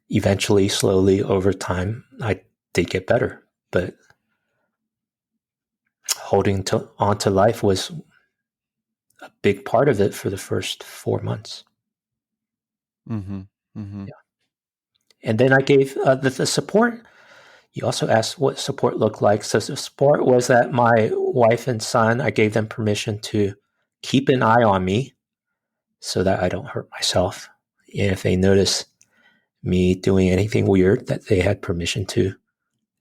eventually, slowly, over time, I did get better. But holding on to life was a big part of it for the first 4 months. Mm-hmm. Mm-hmm. Yeah. And then I gave the support. You also asked what support looked like. So the support was that my wife and son, I gave them permission to keep an eye on me so that I don't hurt myself. And if they notice me doing anything weird, that they had permission to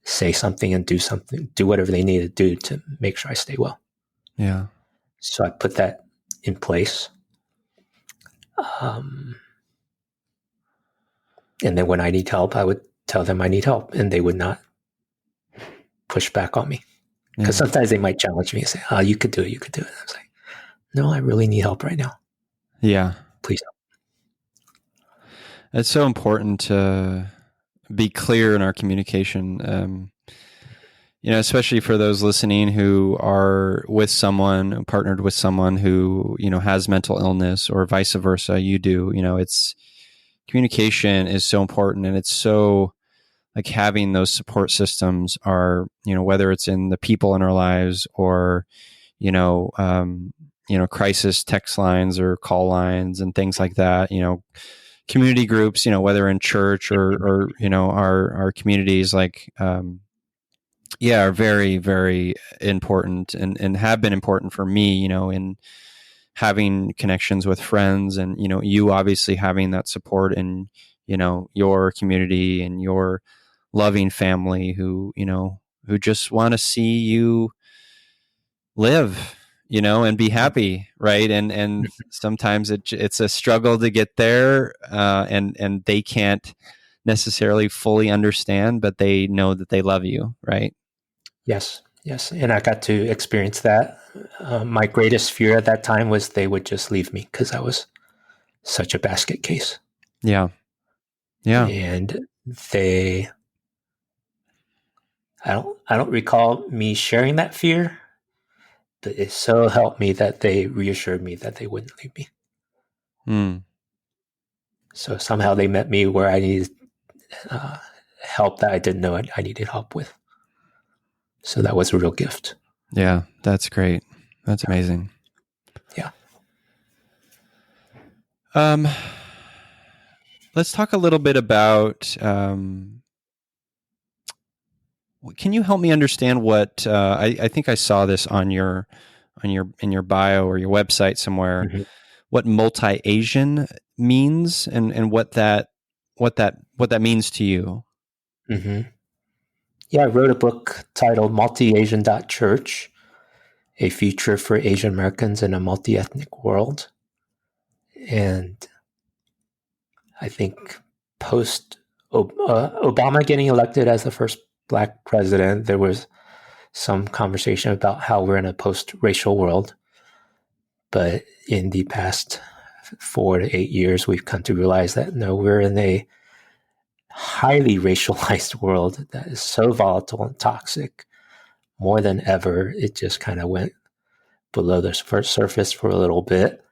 say something and do whatever they need to do to make sure I stay well. Yeah. So I put that in place. And then when I need help, I would tell them I need help, and they would not push back on me. Because sometimes they might challenge me and say, "Oh, you could do it. You could do it." I was like, "No, I really need help right now. Yeah. Please help." It's so important to be clear in our communication. Especially for those listening who are with someone, partnered with someone who, has mental illness, or vice versa. You do, it's communication is so important, and it's so like having those support systems are, whether it's in the people in our lives or, crisis text lines or call lines and things like that, community groups, whether in church or our communities, like, are very, very important and have been important for me, in having connections with friends, and, you obviously having that support in, your community and your loving family who just want to see you live, and be happy. Right. And sometimes it's a struggle to get there, and they can't necessarily fully understand, but they know that they love you. Right. Yes. And I got to experience that. My greatest fear at that time was they would just leave me because I was such a basket case. Yeah. And I don't recall me sharing that fear, but it so helped me that they reassured me that they wouldn't leave me. Mm. So somehow they met me where I needed help that I didn't know I needed help with. So that was a real gift. Yeah, that's great. That's amazing. Yeah. Let's talk a little bit about. Can you help me understand what I think I saw this in your bio or your website somewhere? Mm-hmm. What multi-Asian means and what that means to you? Mm-hmm. Yeah, I wrote a book titled Multi-Asian.Church, a future for Asian Americans in a multi-ethnic world. And I think post Obama getting elected as the first Black president, there was some conversation about how we're in a post-racial world. But in the past 4 to 8 years, we've come to realize that no, we're in a highly racialized world that is so volatile and toxic. More than ever, it just kind of went below the surface for a little bit.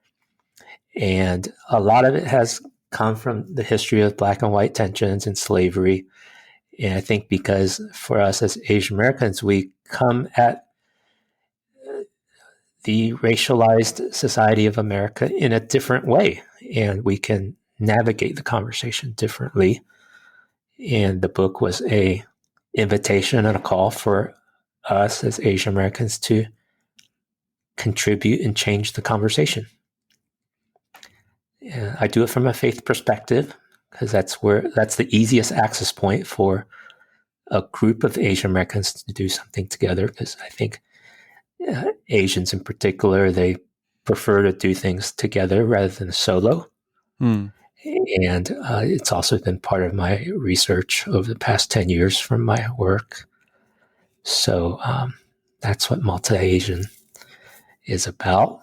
And a lot of it has come from the history of Black and white tensions and slavery. And I think because for us as Asian Americans, we come at the racialized society of America in a different way, and we can navigate the conversation differently. And the book was a invitation and a call for us as Asian Americans to contribute and change the conversation. I do it from a faith perspective because that's the easiest access point for a group of Asian Americans to do something together. Because I think Asians in particular, they prefer to do things together rather than solo. And it's also been part of my research over the past 10 years from my work. So that's what Multi-Asian is about.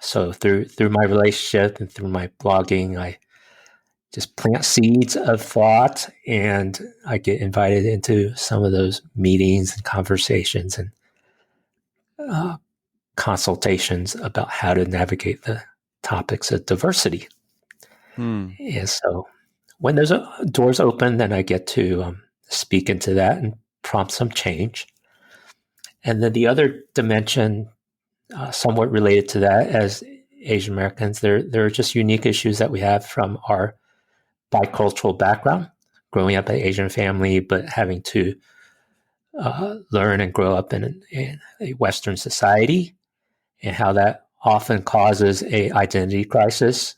So through my relationship and through my blogging, I just plant seeds of thought, and I get invited into some of those meetings and conversations and consultations about how to navigate the topics of diversity. And so when those doors open, then I get to speak into that and prompt some change. And then the other dimension, somewhat related to that, as Asian Americans, there are just unique issues that we have from our bicultural background, growing up in an Asian family, but having to learn and grow up in a Western society, and how that often causes a identity crisis,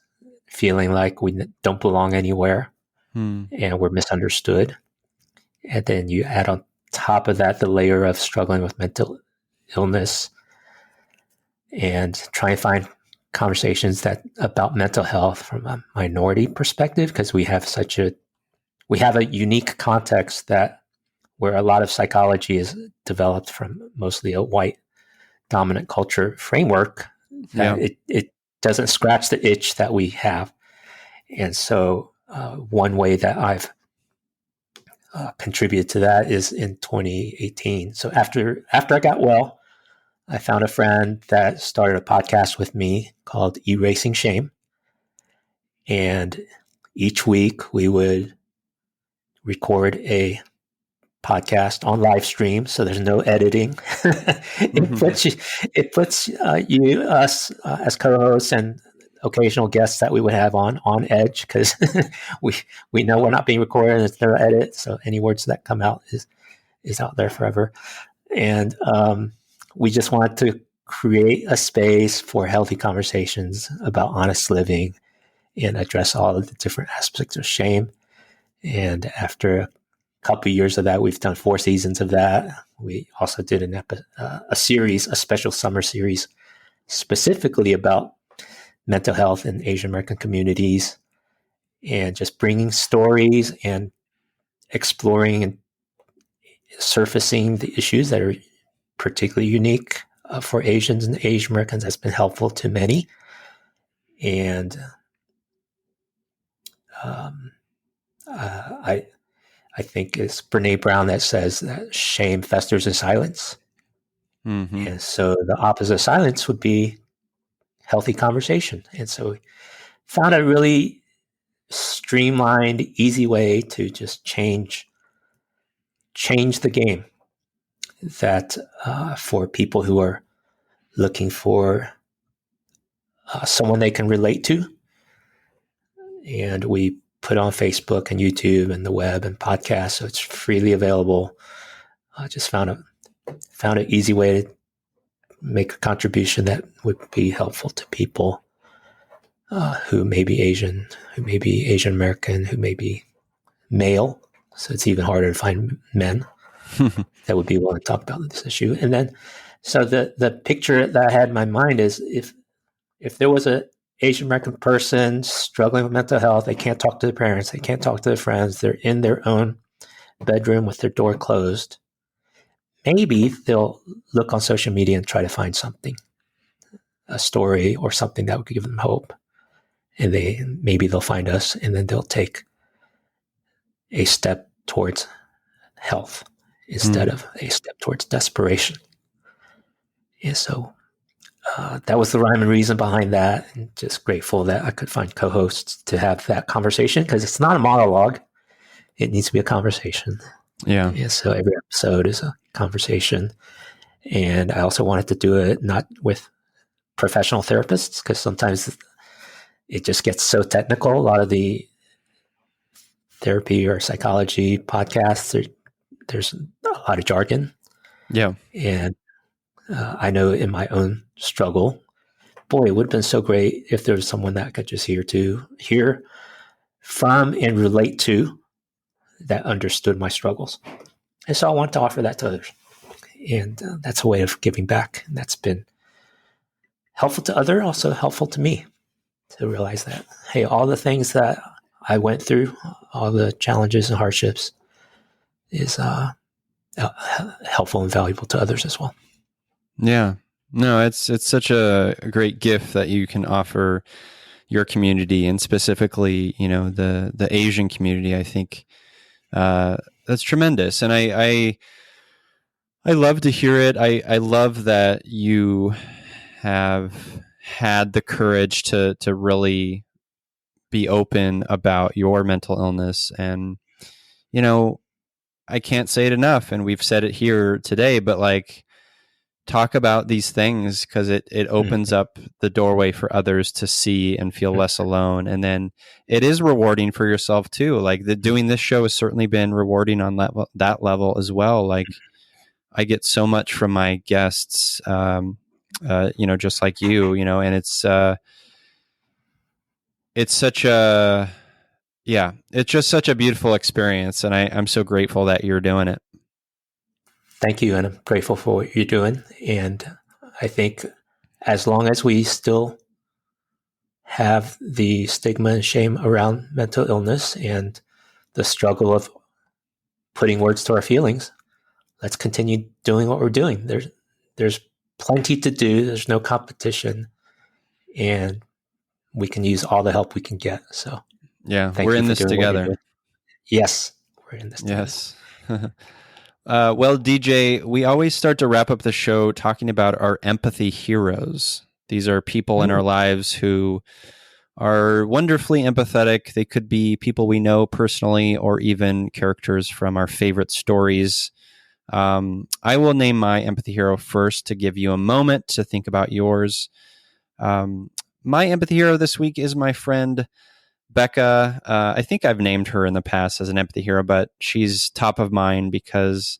feeling like we don't belong anywhere and we're misunderstood. And then you add on top of that the layer of struggling with mental illness and try and find conversations about mental health from a minority perspective, because we have a unique context where a lot of psychology is developed from mostly a white dominant culture framework, that it doesn't scratch the itch that we have. And so one way that I've contributed to that is in 2018. So after I got well, I found a friend that started a podcast with me called Erasing Shame. And each week we would record a podcast on live stream, so there's no editing. It puts us as co-hosts and occasional guests that we would have on edge, because we know we're not being recorded and there's no edit, so any words that come out is out there forever. And we just wanted to create a space for healthy conversations about honest living and address all of the different aspects of shame. And after a couple of years of that, we've done 4 seasons of that. We also did a special summer series specifically about mental health in Asian American communities, and just bringing stories and exploring and surfacing the issues that are particularly unique for Asians and Asian Americans has been helpful to many. And I think it's Brene Brown that says that shame festers in silence. And so the opposite of silence would be healthy conversation. And so we found a really streamlined, easy way to just change the game, that for people who are looking for someone they can relate to. And we put on Facebook and YouTube and the web and podcasts, so it's freely available. I just found an easy way to make a contribution that would be helpful to people who may be Asian, who may be Asian American, who may be male. So it's even harder to find men that would be willing to talk about this issue. And then, so the picture that I had in my mind is if there was a Asian American person struggling with mental health, they can't talk to their parents, they can't talk to their friends, they're in their own bedroom with their door closed, maybe they'll look on social media and try to find something, a story or something that would give them hope. And maybe they'll find us, and then they'll take a step towards health instead of a step towards desperation. And so that was the rhyme and reason behind that. And just grateful that I could find co-hosts to have that conversation, because it's not a monologue. It needs to be a conversation. Yeah. And so every episode is a conversation. And I also wanted to do it not with professional therapists, because sometimes it just gets so technical. A lot of the therapy or psychology podcasts, there's a lot of jargon. Yeah. And I know in my own struggle, boy, it would have been so great if there was someone that could just hear from and relate to that understood my struggles. And so I want to offer that to others. And that's a way of giving back. And that's been helpful to others, also helpful to me to realize that, hey, all the things that I went through, all the challenges and hardships is helpful and valuable to others as well. Yeah. No, it's such a great gift that you can offer your community, and specifically, the Asian community. I think that's tremendous. And I love to hear it. I love that you have had the courage to really be open about your mental illness. And, I can't say it enough, and we've said it here today, but like, talk about these things, because it opens up the doorway for others to see and feel less alone. And then it is rewarding for yourself too. Like doing this show has certainly been rewarding on that level as well. Like I get so much from my guests, just like you, and it's just such a beautiful experience. And I'm so grateful that you're doing it. Thank you. And I'm grateful for what you're doing. And I think as long as we still have the stigma and shame around mental illness and the struggle of putting words to our feelings, let's continue doing what we're doing. There's plenty to do. There's no competition, and we can use all the help we can get. So yeah, we're in this together. Yes, we're in this together. Yes. Well, DJ, we always start to wrap up the show talking about our empathy heroes. These are people in our lives who are wonderfully empathetic. They could be people we know personally, or even characters from our favorite stories. I will name my empathy hero first to give you a moment to think about yours. My empathy hero this week is my friend Becca. I think I've named her in the past as an empathy hero, but she's top of mind because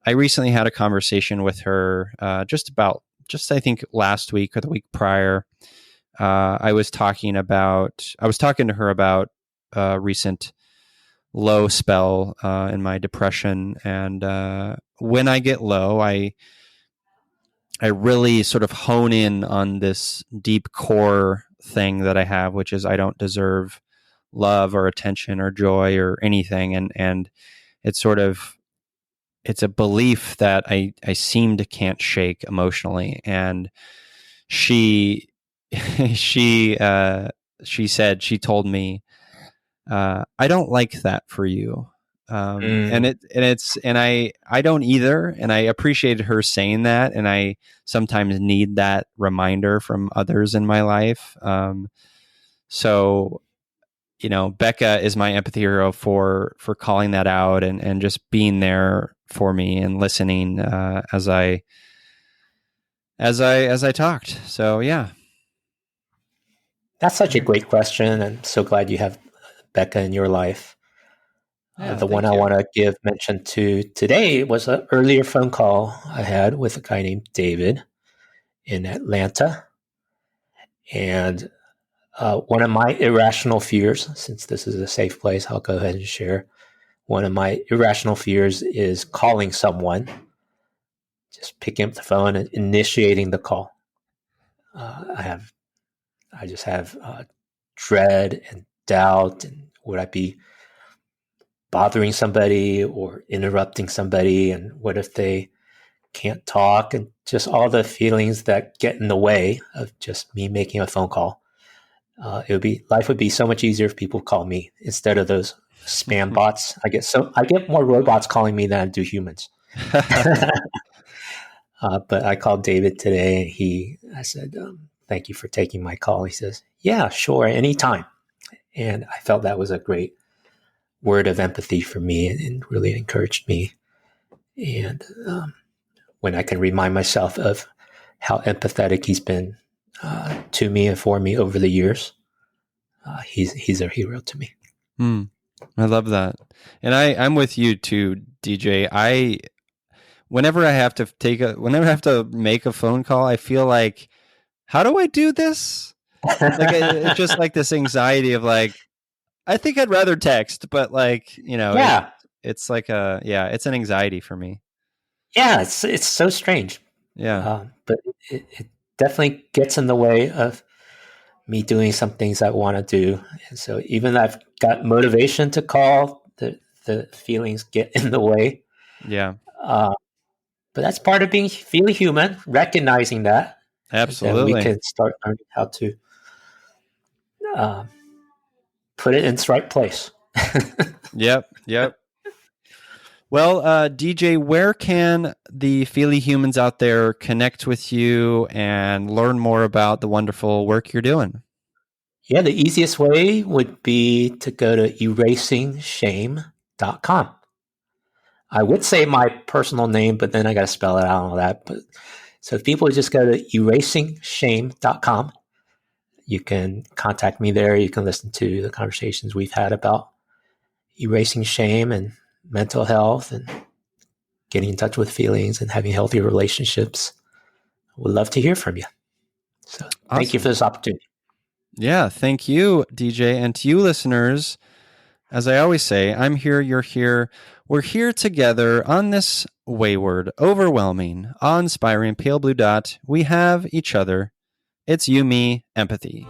I recently had a conversation with her just I think last week or the week prior. I was talking to her about a recent low spell in my depression. And when I get low, I really sort of hone in on this deep core thing that I have, which is I don't deserve love or attention or joy or anything. And it's a belief that I seem to can't shake emotionally. And she told me, I don't like that for you. And I don't either. And I appreciated her saying that. And I sometimes need that reminder from others in my life. So, Becca is my empathy hero for calling that out and just being there for me and listening, as I talked. So, yeah. That's such a great question. I'm so glad you have Becca in your life. The one I want to give mention to today was an earlier phone call I had with a guy named David in Atlanta. And one of my irrational fears, since this is a safe place, I'll go ahead and share. One of my irrational fears is calling someone, just picking up the phone and initiating the call. I just have dread and doubt, and would I be bothering somebody or interrupting somebody, and what if they can't talk, and just all the feelings that get in the way of just me making a phone call. Life would be so much easier if people call me insteed of those spam bots. I get more robots calling me than I do humans. But I called David today, and I said, thank you for taking my call. He says, yeah, sure, anytime. And I felt that was a great word of empathy for me, and really encouraged me. And when I can remind myself of how empathetic he's been to me and for me over the years, he's a hero to me. I love that. And I'm with you too, DJ. Whenever I have to make a phone call, I feel like, how do I do this? Like it's just like this anxiety of like, I think I'd rather text, but like, Yeah. it's like it's an anxiety for me. Yeah, it's so strange. Yeah. But it definitely gets in the way of me doing some things I want to do. And so even though I've got motivation to call, the feelings get in the way. Yeah. But that's part of being feeling human, recognizing that. Absolutely. Then we can start learning how to put it in its right place. Yep. Well, DJ, where can the Feely humans out there connect with you and learn more about the wonderful work you're doing? Yeah, the easiest way would be to go to erasingshame.com. I would say my personal name, but then I got to spell it out and all that. But so if people just go to erasingshame.com, you can contact me there. You can listen to the conversations we've had about erasing shame and mental health and getting in touch with feelings and having healthy relationships. Would love to hear from you. So thank you for this opportunity. Yeah, thank you, DJ. And to you listeners, as I always say, I'm here, you're here. We're here together on this wayward, overwhelming, awe-inspiring pale blue dot. We have each other. It's you, me, empathy.